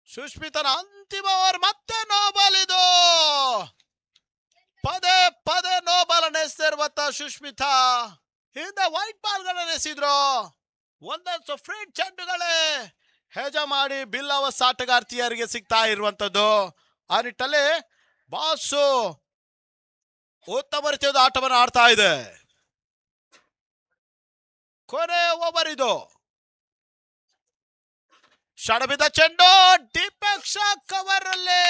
ಸುಷ್ಮಿತನ ಅಂತಿಮ ಓವರ್, ಮತ್ತೆ ನೋಬಾಲ್. ಇದು ಪದೇ ಪದೇ ನೋಬಾಲ್ ಅನ್ನು ಎಸೆದಿರುವಂತ ಸುಷ್ಮಿತಾ ಹಿಂದೆ ವೈಟ್ ಬಾಲ್ ಗಳನ್ನು ಎಸೆದ್ರು. ಒಂದಷ್ಟು ಫ್ರೀಟ್ ಚೆಂಡುಗಳೇ ಯಜಮಾನಿ ಬಿಲ್ಲವಾಸ್ ಆಟಗಾರ್ತಿಯರಿಗೆ ಸಿಗ್ತಾ ಇರುವಂತದ್ದು. ಆ ನಿಟ್ಟಲ್ಲಿ ಬಾಸು ಉತ್ತಮ ರೀತಿಯಾದ ಆಟವನ್ನು ಆಡ್ತಾ ಇದೆ. ಕೊನೆ ಓವರ್ ಇದು. ಶಣಬಿದ ಚೆಂಡು, ಡಿಪೆಕ್ಷ ಕವರ್ ಅಲ್ಲಿ.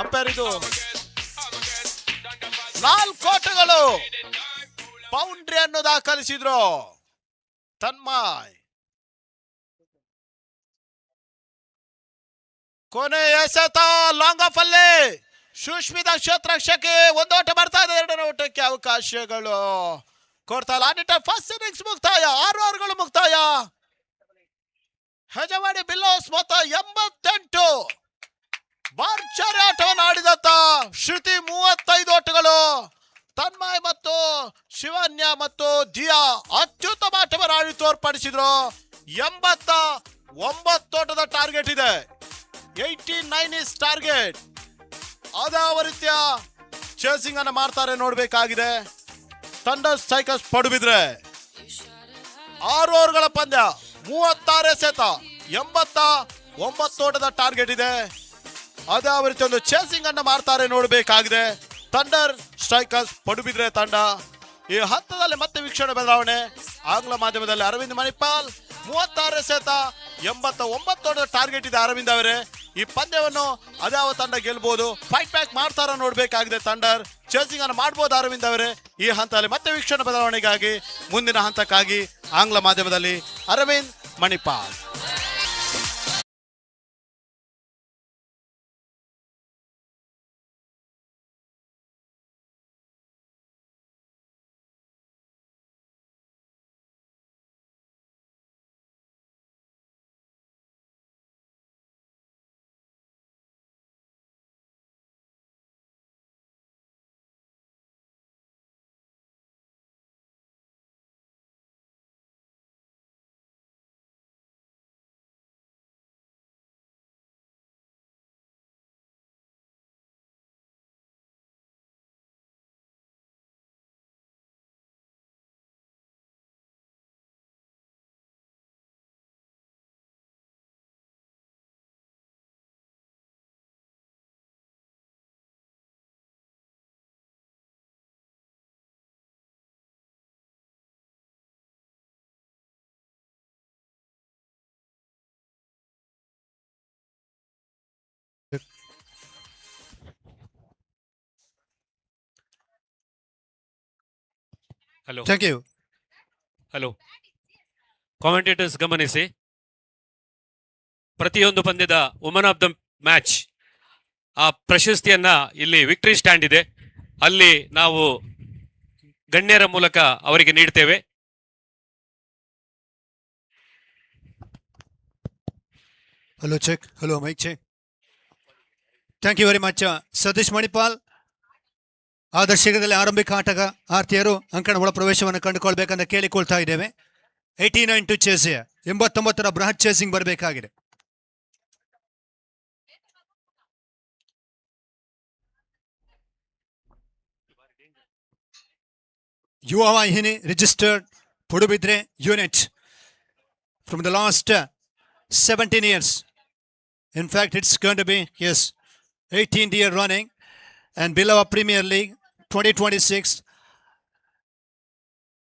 ಅಂಪೈರ್ ಇದು 4 ಓಟಗಳು ಬೌಂಡ್ರಿಯನ್ನು ದಾಖಲಿಸಿದ್ರು ತನ್ಮಾಯ್. ಕೊನೆ ಎಸೆತ ಲಾಂಗ್ ಆಫ್ ಅಲ್ಲಿ ಸುಷ್ಮಿತಾ ಕ್ಷೇತ್ರಕ್ಷಕ್ಕೆ ಒಂದು ಓಟ ಬರ್ತಾ ಇದೆ, ಎರಡನೇ ಓಟಕ್ಕೆ ಅವಕಾಶಗಳು ಕೊಡ್ತಾ ಇಲ್ಲ. ಆಡಿಟ ಫಸ್ಟ್ ಇನ್ನಿಂಗ್ಸ್ ಮುಕ್ತಾಯ, 6 ಓವರ್ಗಳು ಮುಕ್ತಾಯ. ಹೆಜಮಾಡಿ ಬಿಲ್ಲೋಸ್ ಮೊತ್ತ 88. ಭರ್ಜರಿ ಆಟವನ್ನು ಆಡಿದಂತ ಶ್ರುತಿ 35 ಓಟಗಳು. ತನ್ಮಯ್ ಮತ್ತು ಶಿವನ್ಯ ಮತ್ತು ದಿಯಾ ಅತ್ಯುತ್ತಮ ಆಟವನ್ನು ಆಡಿ ತೋರ್ಪಡಿಸಿದ್ರು. 89 ಓಟದ ಟಾರ್ಗೆಟ್ ಇದೆ. 89 ಇಸ್ ಟಾರ್ಗೆಟ್. ಅದಾವ ರೀತಿಯ ಚೇಸಿಂಗ್ ಅನ್ನು ಮಾಡ್ತಾರೆ ನೋಡ್ಬೇಕಾಗಿದೆ. ಥಂಡರ್ ಸ್ಟ್ರೈಕರ್ಸ್ ಪಡುಬಿದ್ರೆ 6 ಓವರ್ಗಳ ಪಂದ್ಯ, 36 ಎಸೆತ, 89 ಓಟದ ಟಾರ್ಗೆಟ್ ಇದೆ. ಅದಾವ ರೀತಿ ಒಂದು ಚೇಸಿಂಗ್ ಅನ್ನು ಮಾಡ್ತಾರೆ ನೋಡಬೇಕಾಗಿದೆ ಥಂಡರ್ ಸ್ಟ್ರೈಕರ್ಸ್ ಪಡುಬಿದ್ರೆ ತಂಡ. ಈ ಹಂತದಲ್ಲಿ ಮತ್ತೆ ವೀಕ್ಷಣೆ ಬದಲಾವಣೆ. ಆಂಗ್ಲ ಮಾಧ್ಯಮದಲ್ಲಿ ಅರವಿಂದ್ ಮಣಿಪಾಲ್ 36 ಎಸೆತ, 89 ಓಟದ ಟಾರ್ಗೆಟ್ ಇದೆ ಅರವಿಂದ್ ಅವರೇ. ಈ ಪಂದ್ಯವನ್ನು ಅದಾವ ತಂಡ ಗೆಲ್ಬಹುದು. ಫೈಟ್ ಬ್ಯಾಕ್ ಮಾಡ್ತಾರ ನೋಡ್ಬೇಕಾಗಿದೆ. ಥಂಡರ್ ಚೇಸಿಂಗ್ ಅನ್ನು ಮಾಡಬಹುದು ಅರವಿಂದ್ ಅವರೇ. ಈ ಹಂತದಲ್ಲಿ ಮತ್ತೆ ವೀಕ್ಷಣೆ ಬದಲಾವಣೆಗಾಗಿ ಮುಂದಿನ ಹಂತಕ್ಕಾಗಿ ಆಂಗ್ಲ ಮಾಧ್ಯಮದಲ್ಲಿ Arvind Manipal. Hello, thank you. Hello commentators ಗಮನಿಸಿ, ಪ್ರತಿಯೊಂದು ಪಂದ್ಯದ ವುಮನ್ ಆಫ್ ದ ಮ್ಯಾಚ್ ಆ ಪ್ರಶಸ್ತಿಯನ್ನ ಇಲ್ಲಿ ವಿಕ್ಟರಿ ಸ್ಟ್ಯಾಂಡ್ ಇದೆ, ಅಲ್ಲಿ ನಾವು ಗಣ್ಯರ ಮೂಲಕ ಅವರಿಗೆ ನೀಡ್ತೇವೆ. Hello check, hello mic check. Thank you very much Satish Manipal. ಆದರ್ಶ ಶೀಘ್ರದಲ್ಲಿ ಆರಂಭಿಕ ಆಟಗ ಆರ್ತಿಯರು ಅಂಕಣ ಒಳ ಪ್ರವೇಶವನ್ನು ಕಂಡುಕೊಳ್ಬೇಕಂತ ಕೇಳಿಕೊಳ್ತಾ ಇದ್ದೇವೆ. 89 ಟು ಚೇಸ್, 89ರ ಬೃಹತ್ ಚೇಸಿಂಗ್ ಬರಬೇಕಾಗಿದೆ. ಯುವ ವಾಹಿನಿ registered Padubidri unit from the last 17 years. In fact, it's going to be, yes, 18th year running, and below Premier League 2026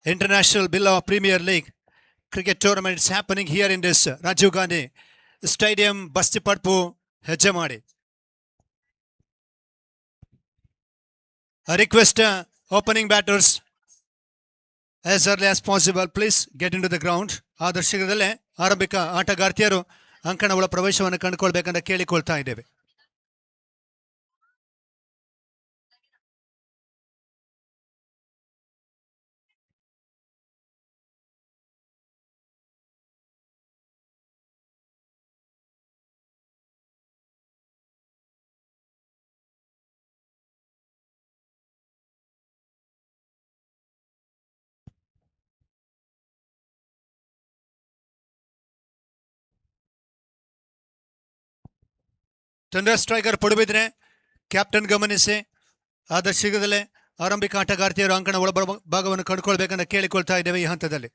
International below Premier League cricket tournament is happening here in this Rajiv Gandhi Stadium, Bastipadpu, Hejamadi. I request opening batters as early as possible, please get into the ground. ಆದರ್ಶ ಶೀಘ್ರದಲ್ಲೇ ಆರಂಭಿಕ ಆಟಗಾರ್ತಿಯರು ಅಂಕಣ ಒಳ ಪ್ರವೇಶವನ್ನು ಕಂಡುಕೊಳ್ಬೇಕಂತ ಕೇಳಿಕೊಳ್ತಾ ಇದ್ದೇವೆ. Thunder striker Padubidri captain ಗಮನಿಸಿ, ಆದರ್ಶ ಶೀಘ್ರದಲ್ಲೇ ಆರಂಭಿಕ ಆಟಗಾರ್ತಿಯರು ಅಂಕಣ ಒಳ ಭಾಗವನ್ನು ಕಂಡುಕೊಳ್ಬೇಕಂತ ಕೇಳಿಕೊಳ್ತಾ ಇದ್ದೇವೆ ಈ ಹಂತದಲ್ಲಿ.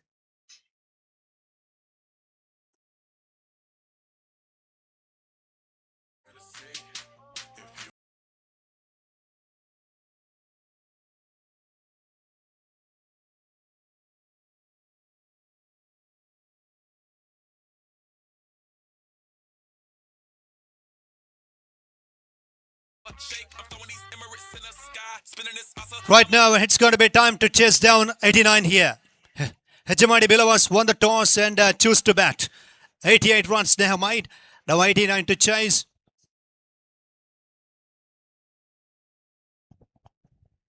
Right now, it's going to be time to chase down 89 here. Hejamadi Bilavas won the toss and choose to bat. 88 runs they have made. Now 89 to chase.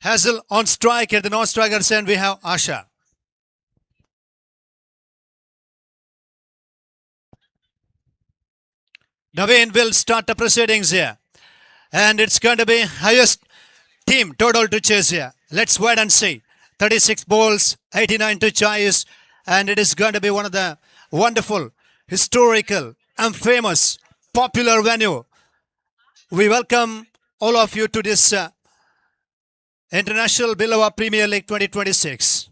Hazel on strike at the non-strikers end. We have Asha. Naveen will start the proceedings here. And it's going to be highest team total to chase here. Let's wait and see. 36 balls, 89 to chase. And it is going to be one of the wonderful, historical, and famous, popular venue. We welcome all of you to this International Billava Premier League 2026.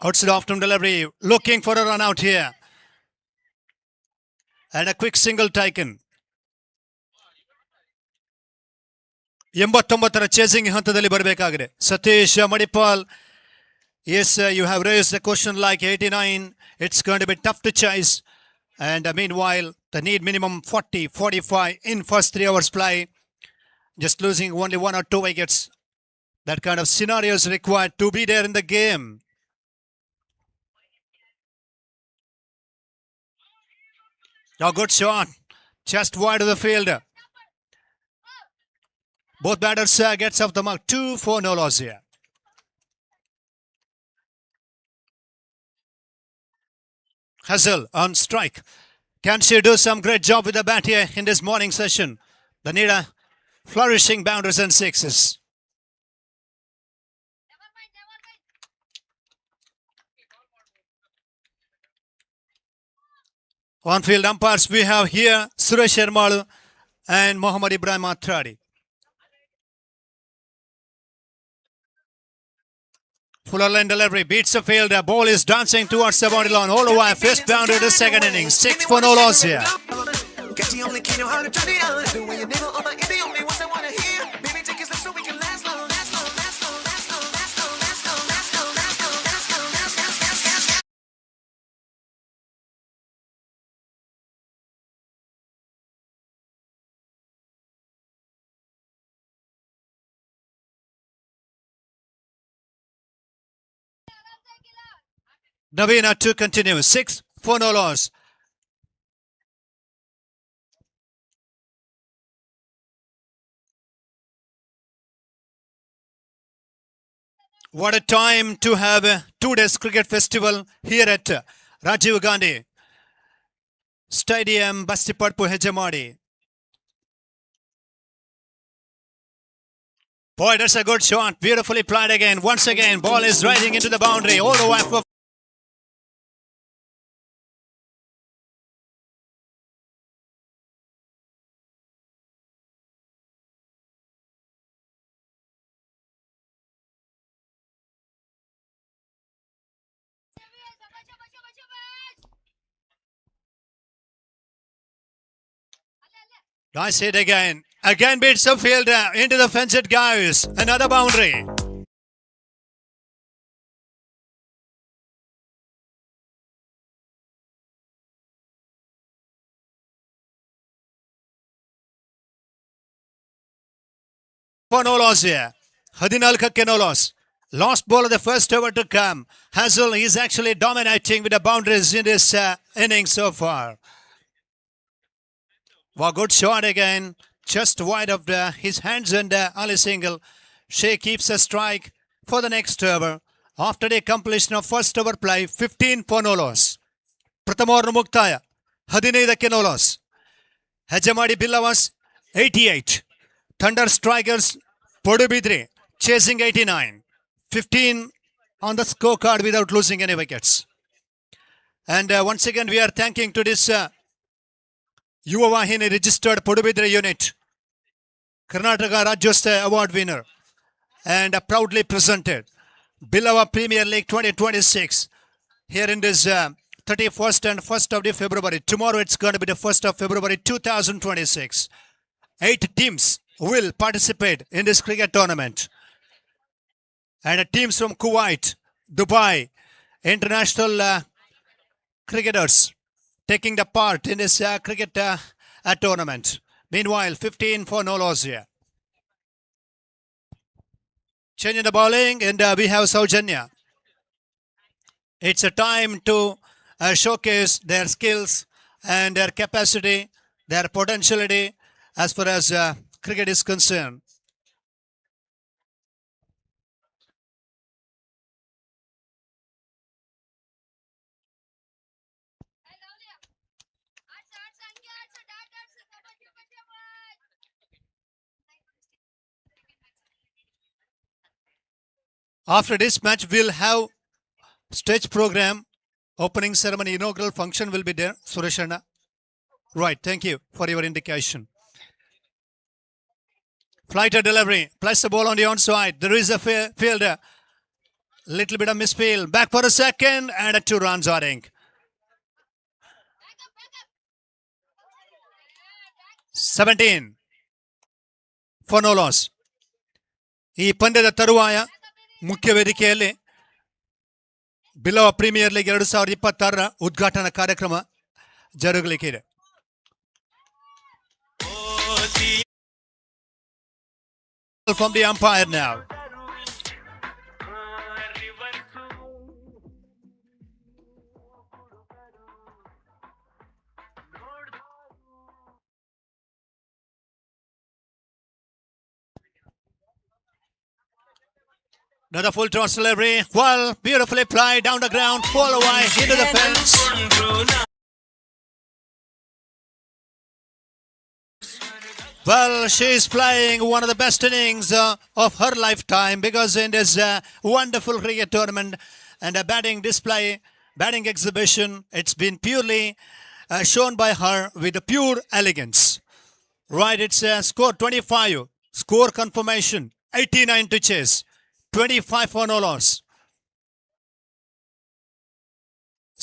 Outside afternoon delivery, looking for a run out here. And a quick single taken. 89ರ chasing ಹಂತದಲ್ಲಿ ಬರಬೇಕಾಗಿದೆ Satish Manipal. Yes, you have raised the question like 89. It's going to be tough to chase. And meanwhile, they need minimum 40, 45 in first 3 hours play. Just losing only 1 or 2 wickets. That kind of scenario is required to be there in the game. A good shot. Just wide of the field. Both batters gets off the mark. 2 for no loss here. Hazel on strike. Can she do some great job with the bat here in this morning session? They need a flourishing boundaries and sixes. On field umpires we have here Suresh Sharmalu and Mohammad Ibrahim Atradi. Fuller line delivery beats the field. The ball is dancing towards the boundary line. All the way, first boundary of the second innings. 6 for no loss here. Navina to continue. 6 for no loss. What a time to have a 2 days cricket festival here at Rajiv Gandhi Stadium, Bastipadpu, Hejamadi. Boy, that's a good shot. Beautifully played again. Once again, ball is rising into the boundary. All the way for nice hit again. Again beats the fielder into the fence it goes. Another boundary. For no loss here. 14ಕ್ಕೆ no loss. Last ball of the first over to come. Hazel is actually dominating with the boundaries in this inning so far. Wow, good shot again. Just wide of his hands and Ali single. She keeps a strike for the next over. After the completion of first over play, 15 for no loss. ಪ್ರಥಮ over ಮುಕ್ತಾಯ 15ಕ್ಕೆ no loss. Hejamadi Billavas 88. Thunder Strikers Podubidri chasing 89. 15 on the scorecard without losing any wickets. And once again, we are thanking to this Yuva Vahini registered Podubidri unit, Karnataka Rajyotsava Award winner, and proudly presented Billava Premier League 2026 here in this 31st and 1st of the February. Tomorrow it's going to be the 1st of February 2026. 8 teams will participate in this cricket tournament. And teams from Kuwait, Dubai, international cricketers taking the part in this cricket tournament. Meanwhile, 15 for no loss here. Changing the bowling, and we have Saujanya. It's a time to showcase their skills and their capacity, their potentiality as far as cricket is concerned. After this match, we'll have stage program, opening ceremony, inaugural function will be there. Sureshana. Right, thank you for your indication. Flight or delivery. Place the ball on the onside. There is a fielder. Little bit of misfield. Back for a second and a 2 runs outing. 17 for no loss. ಈ ಪಂದ್ಯದ ತರುವಾಯ ಮುಖ್ಯ ವೇದಿಕೆಯಲ್ಲಿ below premier league 2026ರ ಉದ್ಘಾಟನಾ ಕಾರ್ಯಕ್ರಮ ಜರುಗಲಿಕ್ಕಿದೆ. From the umpire now. Another full toss delivery. Well, beautifully applied down the ground, fall away into the fence. Well, she's playing one of the best innings of her lifetime because in this wonderful cricket tournament and a batting display, batting exhibition, it's been purely shown by her with a pure elegance. Right, it's score 25, score confirmation, 89 to chase, 25 for no loss.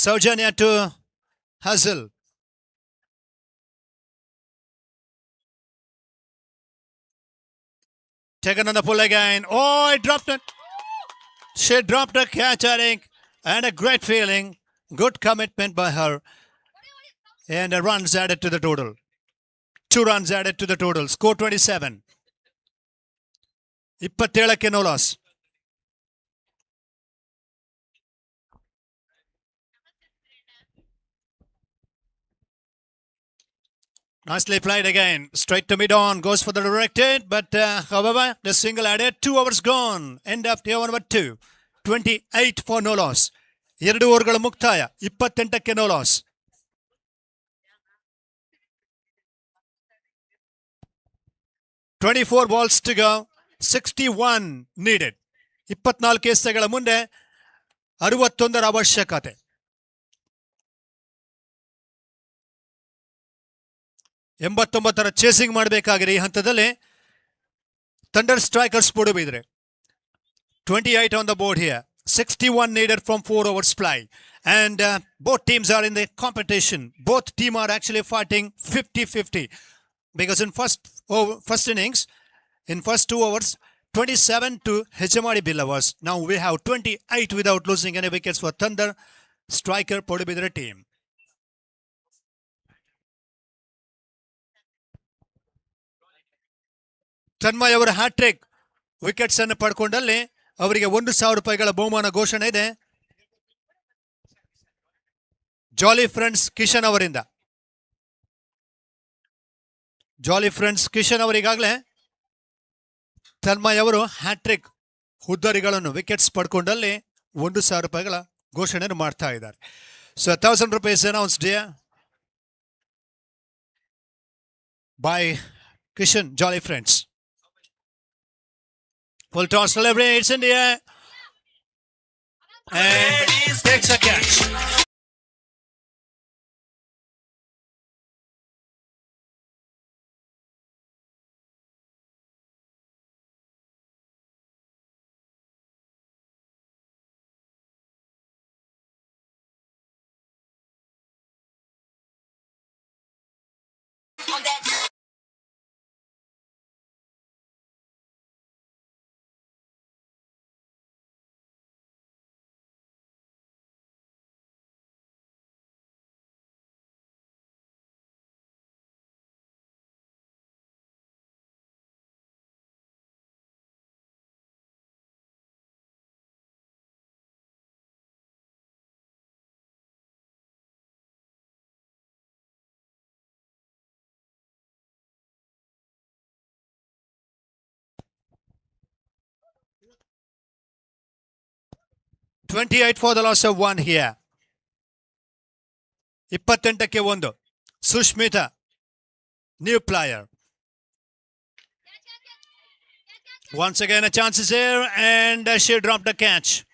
Saujanya to Hazel. Taken on the pull again. Oh, I dropped it. She dropped a catch, I think. And a great feeling. Good commitment by her. And a runs added to the total. 2 runs added to the total. Score 27. 27ಕ್ಕೆ no loss. Nicely played again. Straight to mid-on. Goes for the directed. But however, the single added. 2 overs gone. End of day over 2. 28 for no loss. 2 ಓವರ್ಗಳ ಮುಕ್ತಾಯ. 28ಕ್ಕೆ no loss. "24 balls to go. 61 needed." 24 ಎಸೆತಗಳ ಮುಂದೆ 61ರ ಅವಶ್ಯಕತೆ. ಎಂಬತ್ತೊಂಬತ್ತರ chasing ಮಾಡಬೇಕಾಗಿದೆ ಈ ಹಂತದಲ್ಲಿ. Thunder strikers Padubidri 28 on the board here. 61 needed from 4 overs play. And both teams are in the competition. Both teams are actually fighting 50-50. Because in first innings, in first 2 overs, 27 to Hechamadi Billavas. Now we have 28 without losing any wickets for Thunder striker Podubidre team. Tanmay ಅವರ hat trick wickets ಅನ್ನು ಪಡ್ಕೊಂಡಲ್ಲಿ ಅವರಿಗೆ 1,000 ರೂಪಾಯಿಗಳ ಬಹುಮಾನ ಘೋಷಣೆ ಇದೆ ಜಾಲಿ friends Kishan ಅವರಿಂದ. ಜಾಲಿ friends Kishan ಅವರಿಗಾಗಲೇ Tanmay ಅವರು hat trick ಹುದ್ದರಿಗಳನ್ನು wickets ಪಡ್ಕೊಂಡಲ್ಲಿ 1,000 ರೂಪಾಯಿಗಳ ಘೋಷಣೆಯನ್ನು ಮಾಡ್ತಾ ಇದ್ದಾರೆ. So 1,000 rupees announced here by Kishan Jolly Friends. Full toss delivery, it's in the air. And takes a catch. On that 28 for the loss of 1 here. 28ಕ್ಕೆ 1. Sushmita, new player. Once again, a chance is here, and she dropped the catch.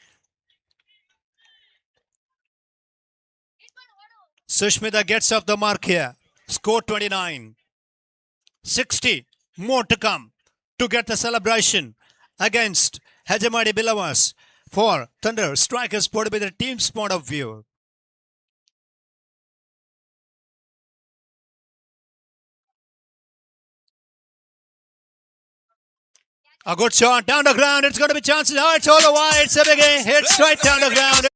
Sushmita gets off the mark here. Score 29. 60 more to come to get the celebration against Hajamadi Bilavas for Thunder Strikers put with the team's point of view. A good shot down the ground. It's going to be chances. Oh, it's all the way. It's a big hit. Hits right down the ground.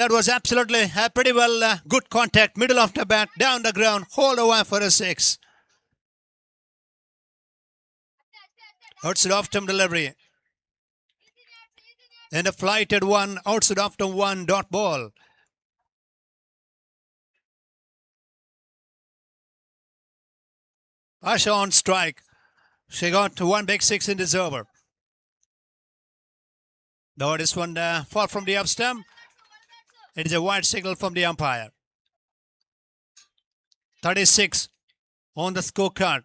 That was absolutely pretty well good contact. Middle of the bat, down the ground, hold away for a 6. Outside off term delivery. And a flighted one, outside after 1, dot ball. Asha on strike. She got 1 big 6 in this over. Though this one far from the up stump. It is a wide signal from the umpire. 36 on the scorecard.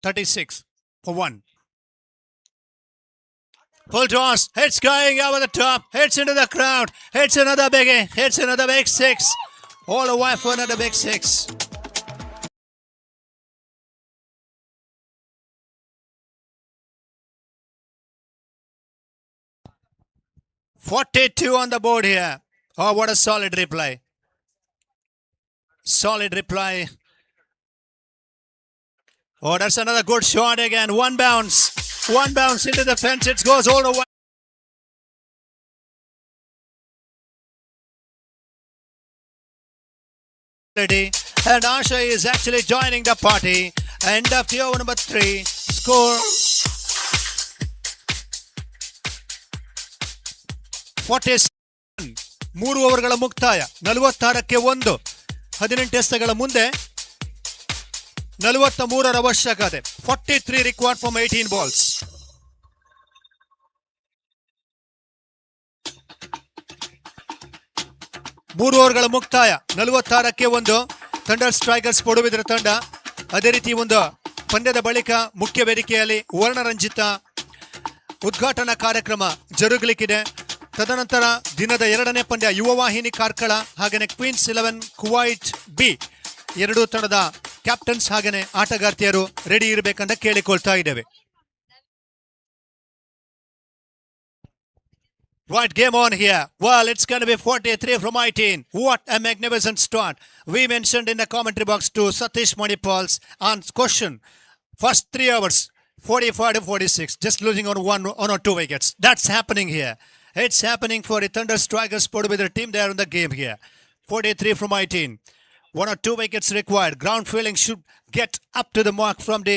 36 for 1. Full toss. Hits going over the top. Hits into the crowd. Hits another biggie. Hits another big 6. All the way for another big 6. $42 on the board here. Oh, what a solid reply. Solid reply. Oh, that's another good shot again. One bounce. One bounce into the fence. It goes all the way. And Asha is actually joining the party. End of the over number 3. Score 47. 3 ಓವರ್ಗಳ ಮುಕ್ತಾಯ 46ಕ್ಕೆ 1 18 ಎಸೆತಗಳ ಮುಂದೆ 43 ಅವಶ್ಯಕತೆ 43 required from 18 balls. ಮೂರು ಓವರ್ಗಳ ಮುಕ್ತಾಯ 46ಕ್ಕೆ 1 thunder strikers ಪಡುಬಿದ್ರ ತಂಡ ಅದೇ ರೀತಿ ಒಂದು ಪಂದ್ಯದ ಬಳಿಕ ಮುಖ್ಯ ವೇದಿಕೆಯಲ್ಲಿ ವರ್ಣರಂಜಿತ ಉದ್ಘಾಟನಾ ಕಾರ್ಯಕ್ರಮ ಜರುಗಲಿಕ್ಕಿದೆ. ತದನಂತರ ದಿನದ 2ನೇ ಪಂದ್ಯ ಯುವ ವಾಹಿನಿ ಕಾರ್ಕಳ ಹಾಗೆಯೇ ಕ್ವೀನ್ಸ್ 11 ಕುವೈಟ್ ಬಿ ಎರಡೂ ತಂಡದ ಕ್ಯಾಪ್ಟನ್ಸ್ ಹಾಗೆಯೇ ಆಟಗಾರ್ತಿಯರು ರೆಡಿ ಇರಬೇಕಂತ ಕೇಳಿಕೊಳ್ತಾ ಇದ್ದೇವೆ. Right, game on here. Well, it's going to be 43 from 18. What a magnificent start. We mentioned in the commentary box to Satish Manipal's on question. First 3 hours, 45 to 46. Just losing on 1 or 2 wickets. That's happening here. It's happening for the Thunder Strikers put with their team there in the game here. 43 from 18. 1 or 2 wickets required. Ground fielding should get up to the mark from the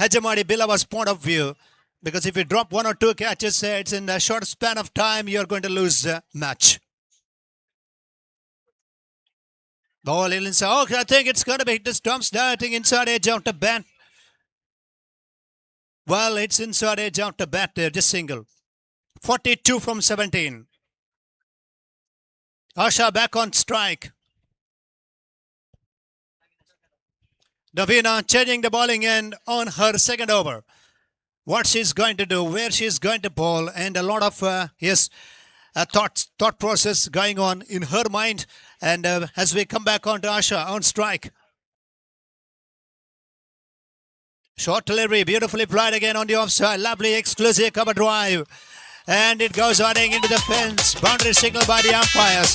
Hajamadi Bilavas point of view. Because if you drop 1 or 2 catches, it's in a short span of time, you're going to lose the match. Ball inside. Oh, I think it's going to be hit the stumps. Darting inside edge out the bat. Well, it's inside edge out the bat there, just single. 42 from 17. Asha back on strike. Davina changing the bowling end on her second over. What she's going to do, where she's going to bowl, and a lot of thought process going on in her mind. And as we come back on to Asha on strike. Short delivery, beautifully played again on the offside. Lovely exclusive cover drive. And it goes running into the fence. Boundary signal by the umpires.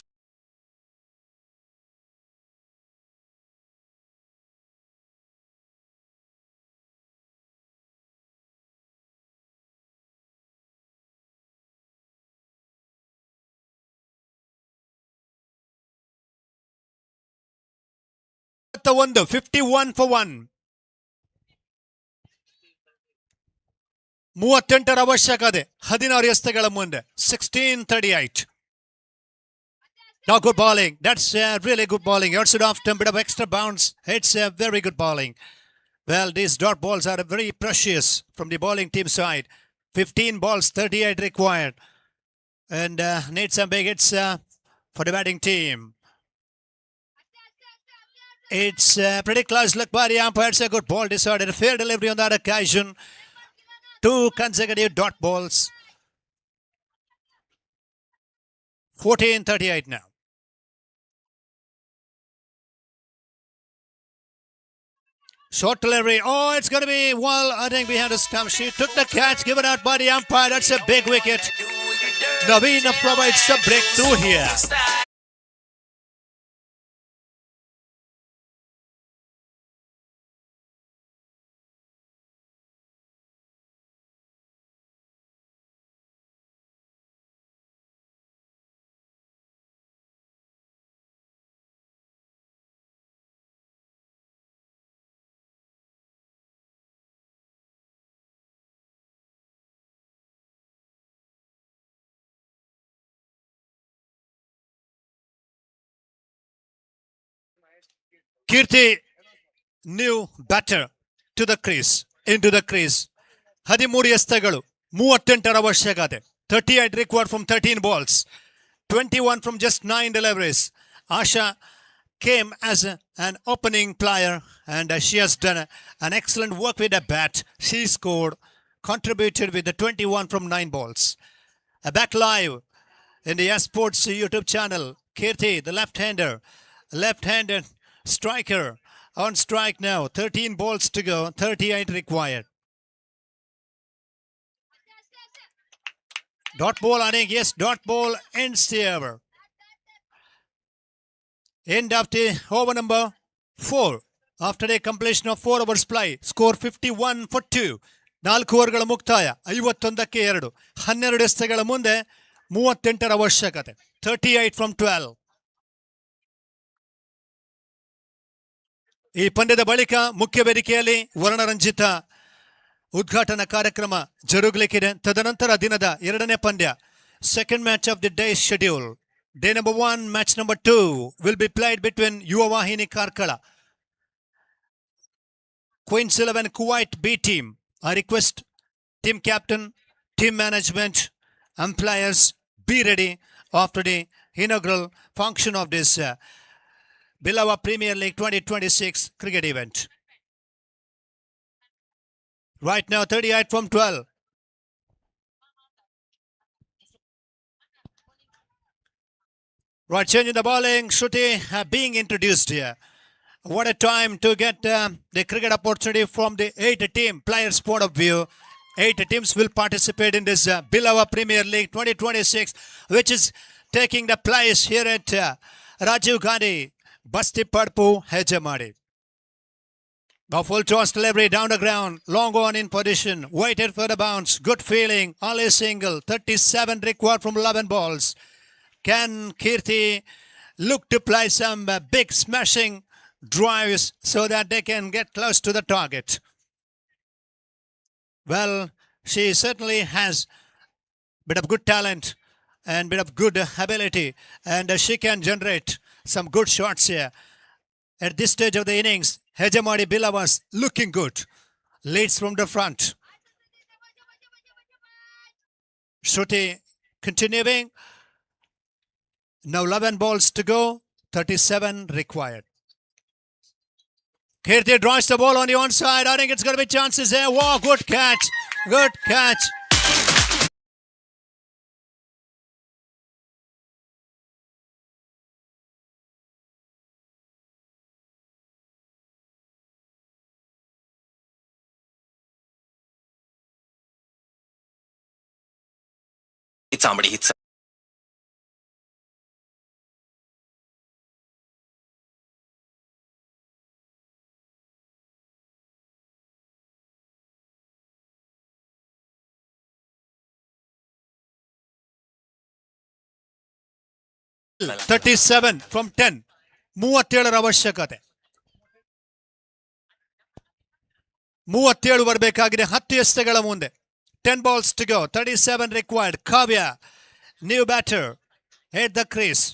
The 51 for 1. 38 ಅವಶ್ಯಕತೆ 16 ಎಸೆತಗಳ ಮುಂದೆ 16:38. Now good bowling. That's really good bowling. It's it off a bit of extra bounce. It's very good bowling. Well, these dot balls are very precious from the bowling team side. 15 balls, 38 required. And need some big hits for the batting team. It's pretty close look by the umpire. It's a good ball decided. A fair delivery on that occasion. 2 consecutive dot balls. 14-38 now. Short delivery. Oh, it's going to be, well, I think we had a stump. She took the catch, given out by the umpire. That's a big wicket. Naveen provides a breakthrough here. Kirti, new batter to the crease, into the crease. 13 ಎಸೆತಗಳು 38 ಅವಶ್ಯಕತೆ. 38 required from 13 balls. 21 from just 9 deliveries. Asha came as an opening player and she has done an excellent work with the bat. She scored, contributed with the 21 from 9 balls. Back live in the Sports YouTube channel. Kirti, the left-handed striker on strike now. 13 balls to go, 38 required. Dot ball, I think, yes, dot ball ends the over. End of the over number 4. After the completion of 4 overs play, score 51 for 2. 4 ಓವರ್ಗಳ ಮುಕ್ತಾಯ 51ಕ್ಕೆ 2. 12 ಎಸೆತಗಳ ಮುಂದೆ 38 ಅವಶ್ಯಕತೆ. 38 from 12. ಈ ಪಂದ್ಯದ ಬಳಿಕ ಮುಖ್ಯ ವೇದಿಕೆಯಲ್ಲಿ ವರ್ಣರಂಜಿತ ಉದ್ಘಾಟನಾ ಕಾರ್ಯಕ್ರಮ ಜರುಗಲಿಕ್ಕಿದೆ. ತದನಂತರ ದಿನದ 2ನೇ ಪಂದ್ಯ, second match of the day schedule. Day number 1, match number 2 will be played between ಯುವ ವಾಹಿನಿ Karkala, Queens 11 Kuwait B team. I request team captain, team management, umpires be ready after the inaugural function of this Bilawa Premier League 2026 cricket event. Right now 38 from 12. Right, changing the bowling. Shruti being introduced here. What a time to get the cricket opportunity from the 8 team players point of view. 8 teams will participate in this Bilawa Premier League 2026, which is taking the place here at Rajiv Gandhi, Basti Padpu, Hejamadi. A full toss delivery down the ground, long on in position, waited for the bounce, good feeling, only single, 37 required from 11 balls. Can Kirti look to play some big smashing drives so that they can get close to the target? Well, she certainly has a bit of good talent and bit of good ability, and she can generate some good shots here. At this stage of the innings, Hejamadi Bilawas looking good. Leads from the front. Shruti continuing. Now 11 balls to go, 37 required. Kirti draws the ball on the onside. I think it's going to be chances there. Wow, good catch. Good catch. Somebody hits. Well, 37 from 10. 37 ಅವಶ್ಯಕತೆ. 37 ಬರಬೇಕಾಗಿದೆ 10 ಎಸೆತಗಳ ಮುಂದೆ. 10 balls to go, 37 required. Kavya, new batter, hit the crease.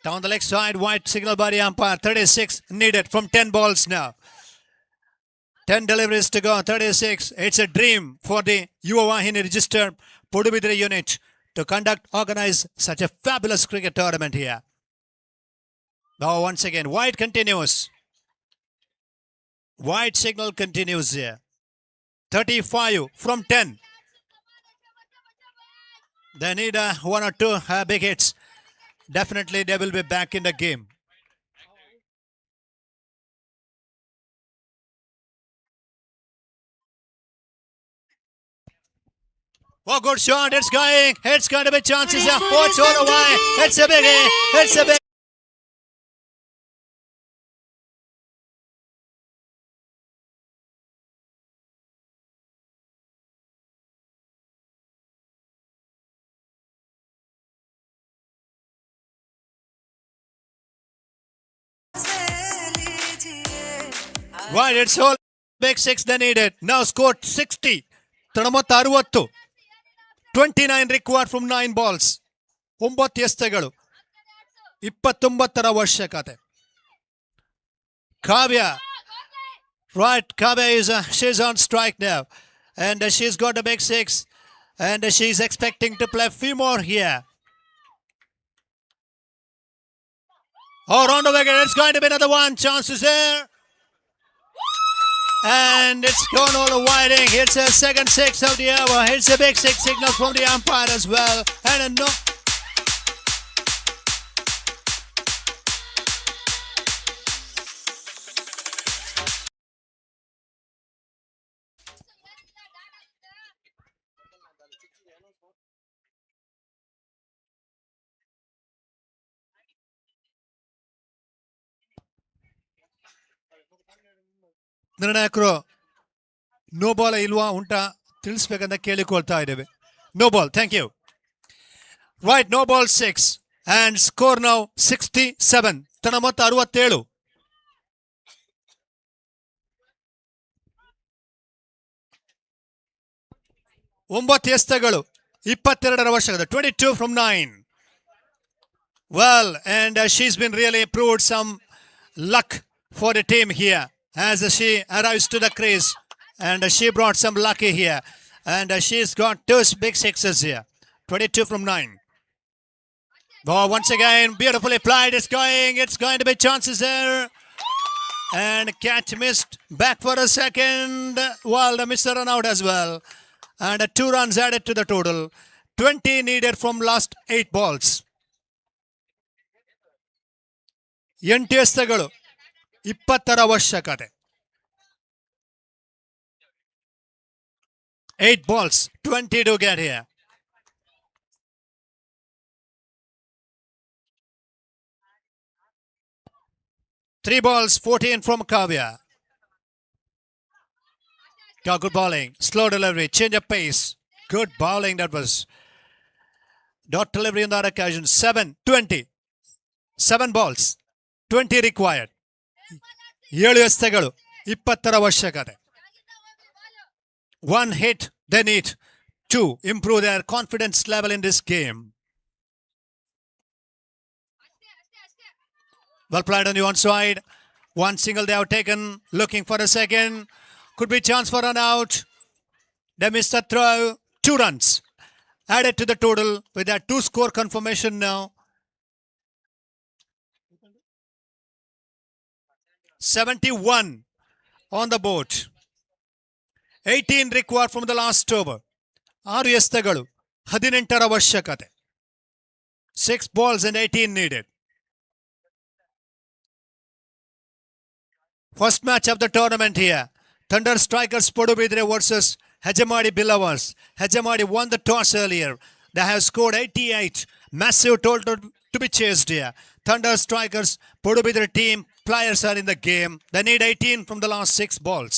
Down the leg side, white signal by the umpire. 36 needed from 10 balls now. 10 deliveries to go, 36. It's a dream for the Yuva Vahini registered Pudubidri unit to organize such a fabulous cricket tournament here. Now once again, white continues. White signal continues here. 35 from 10. They need one or two big hits. Definitely they will be back in the game. Oh, good shot. It's going. It's going to be chances here. Oh, it's all away. It's a big hit. It's a big. Right, it's all big six they needed. Now scored 60. ತಡಮತ್ತ 60. 29 required from 9 balls. 9 ಎಸೆತಗಳು. 29ರ ಅವಶ್ಯಕತೆ. Kavya. Right, Kavya she's on strike now. And she's got a big six. And she's expecting to play a few more here. Oh, round of again. It's going to be another one. Chances there. And it's gone all the winding. It's a second six of the hour. It's a big six signal from the umpire as well. And a no. ನಿರ್ಣಾಯಕರು no ball ಇಲ್ವಾ ಉಂಟಾ ತಿಳಿಸ್ಬೇಕಂತ ಕೇಳಿಕೊಳ್ತಾ ಇದ್ದೇವೆ. No ball, thank you. Right, no ball 6 and score now 67. ತನ್ನ ಮೊತ್ತ 67. ಒಂಬತ್ತು ಎಸೆತಗಳು 22ರ ಅವಶ್ಯಕತೆ. 22 from 9. Well, and she's been really proved some luck for the team here as she arrives to the crease, and she brought some lucky here, and she's got 2 big sixes here. 22 from 9. Oh, once again, beautifully played. It's going to be chances there, and catch missed back for a second. Well, the misser run out as well, and 2 runs added to the total. 20 needed from last 8 balls. 8 ಎಸೆತಗಳು 20ರ ಅವಶ್ಯಕತೆ. 8 balls, 20 to get here. Three balls, 14 from Kavya. Got good bowling, slow delivery, change of pace. Good bowling that was. Dot delivery on that occasion. 20. 7 balls, 20 required. 7 ಎಸೆತಗಳು 20ರ ಅವಶ್ಯಕತೆ. 1 hit they need to improve their confidence level in this game. Well played on the one side. 1 single they have taken. Looking for a second. Could be chance for an out. They missed the throw. 2 runs added to the total with that 2 score confirmation now. 71 on the board. 18 required from the last over. 6 ಎಸೆತಗಳು 18ರ ಅವಶ್ಯಕತೆ. 6 balls and 18 needed. First match of the tournament here. Thunder Strikers Padubidri versus Hejamadi Billavas. Hejamadi won the toss earlier. They have scored 88. Massive total to be chased here. Thunder Strikers Padubidri team players are in the game. They need 18 from the last 6 balls.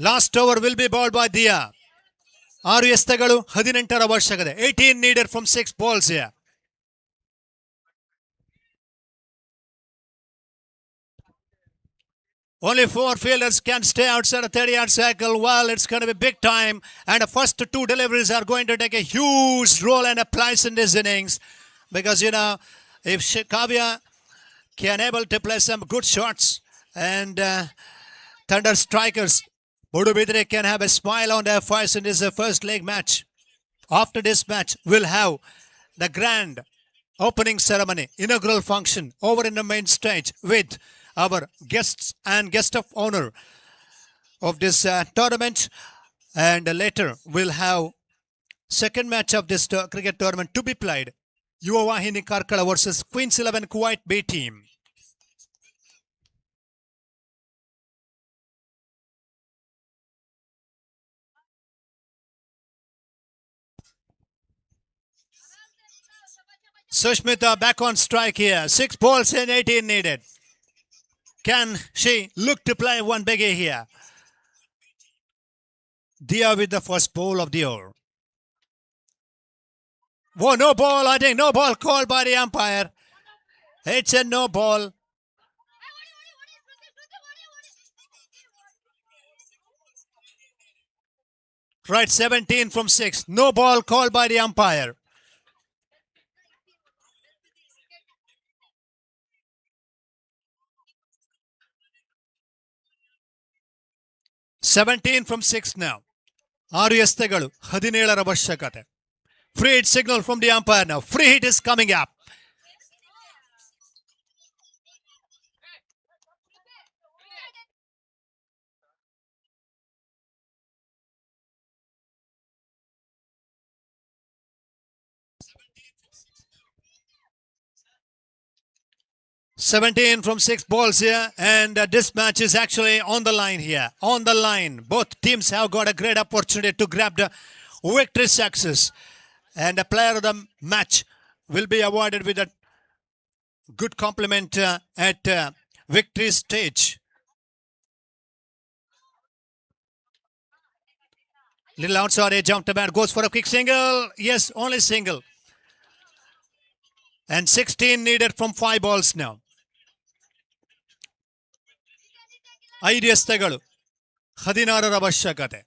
Last over will be bowled by Dia. 6 ಎಸೆತಗಳು 18ರ ಅವಶ್ಯಕತೆ. 18 needed from 6 balls here. Only 4 fielders can stay outside a 30-yard circle. Well, it's going to be big time. And the first 2 deliveries are going to take a huge role and a place in this innings. Because, if Kavya can able to play some good shots and Thunder Strikers, Bodubidre can have a smile on their face in this first leg match. After this match, we'll have the grand opening ceremony, inaugural function over in the main stage with our guests and guest of honor of this tournament. And later, we'll have second match of this cricket tournament to be played. Yuva Vahini Karkala versus Queens 11 Kuwait B team. Sushmita back on strike here. 6 balls and 18 needed. Can she look to play one biggie here? Dia with the first ball of the over. Whoa, no ball. I think no ball called by the umpire. It's a no ball. Right, 17 from 6. No ball called by the umpire. Seventeen from 6 now. 6 ಎಸೆತಗಳು 17 ಅವಶ್ಯಕತೆ. Free hit signal from the umpire now. Free hit is coming up. Seventeen from 6 balls here, and this match is actually on the line here. On the line. Both teams have got a great opportunity to grab the victory success. And the player of the match will be awarded with a good compliment at victory stage. Little outside edge, jump to bat, goes for a quick single. Yes, only single. And 16 needed from 5 balls now. 5 ಎಸೆತಗಳು 16 ಅವಶ್ಯಕತೆ.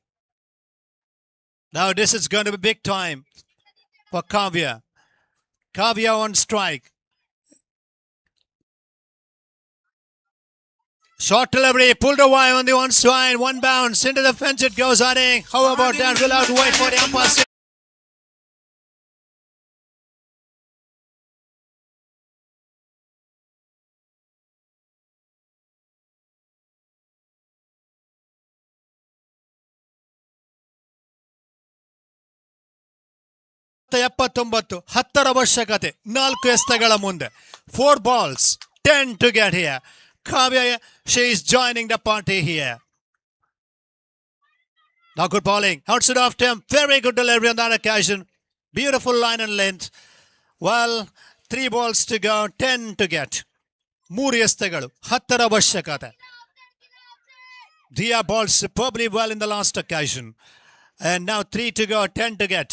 Now this is going to be big time for Kavya. Kavya on strike. Short delivery, pulled away on the one side, one bounce into the fence. It goes heading. How about that? We'll have to wait for the umpire. ಎಪ್ಪತ್ತೊಂಬತ್ತು 10 ಅವಶ್ಯಕತೆ 4 ಎಸೆತಗಳ ಮುಂದೆ 4 balls 10 to get here. Kavya, she is joining the party here. Now good bowling, outside off him, very good delivery on that occasion, beautiful line and length. Well, 3 balls to go, 10 to get. 3 ಎಸೆತಗಳು 10 ಅವಶ್ಯಕತೆ. Dia bowled superbly well in the last occasion, and now 3 to go, 10 to get.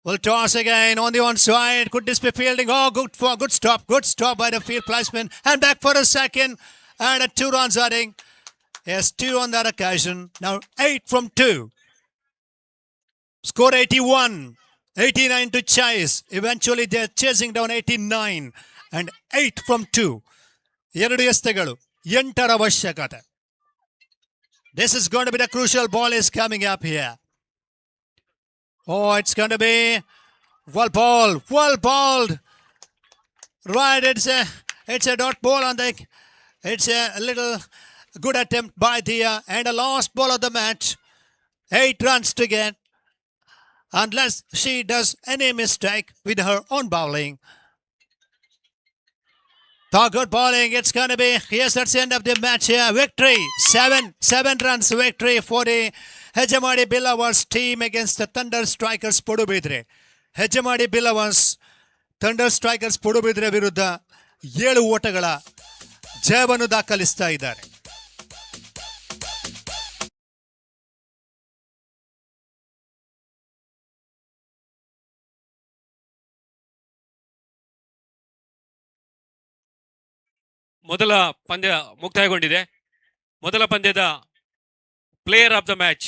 Will toss again on the one side. Could this be fielding? Oh, good stop. Good stop by the field placement. And back for a second. And a 2 runs heading. Yes, 2 on that occasion. Now 8 from 2. Score 81. 89 to chase. Eventually they're chasing down 89. And 8 from 2. 2 ಎಸೆತಗಳು 8 ಅವಶ್ಯಕತೆ. This is going to be the crucial ball is coming up here. Oh, it's going to be well balled. Right, it's a dot ball on the. It's a little good attempt by Dia and a last ball of the match. 8 runs to get, unless she does any mistake with her own bowling. So good bowling. It's going to be, yes, that's the end of the match here. Victory. 7 runs victory for the Hejamadi Bilawars team against the Thunder Strikers Podubidre. Hejamadi Bilawars Thunder Strikers Podubidre ವಿರುದ್ಧ 7 ಓಟಗಳ ಜಯವನ್ನು ದಾಖಲಿಸ್ತಾ ಇದ್ದಾರೆ. ಮೊದಲ ಪಂದ್ಯ ಮುಕ್ತಾಯಗೊಂಡಿದೆ. ಮೊದಲ ಪಂದ್ಯದ player of the match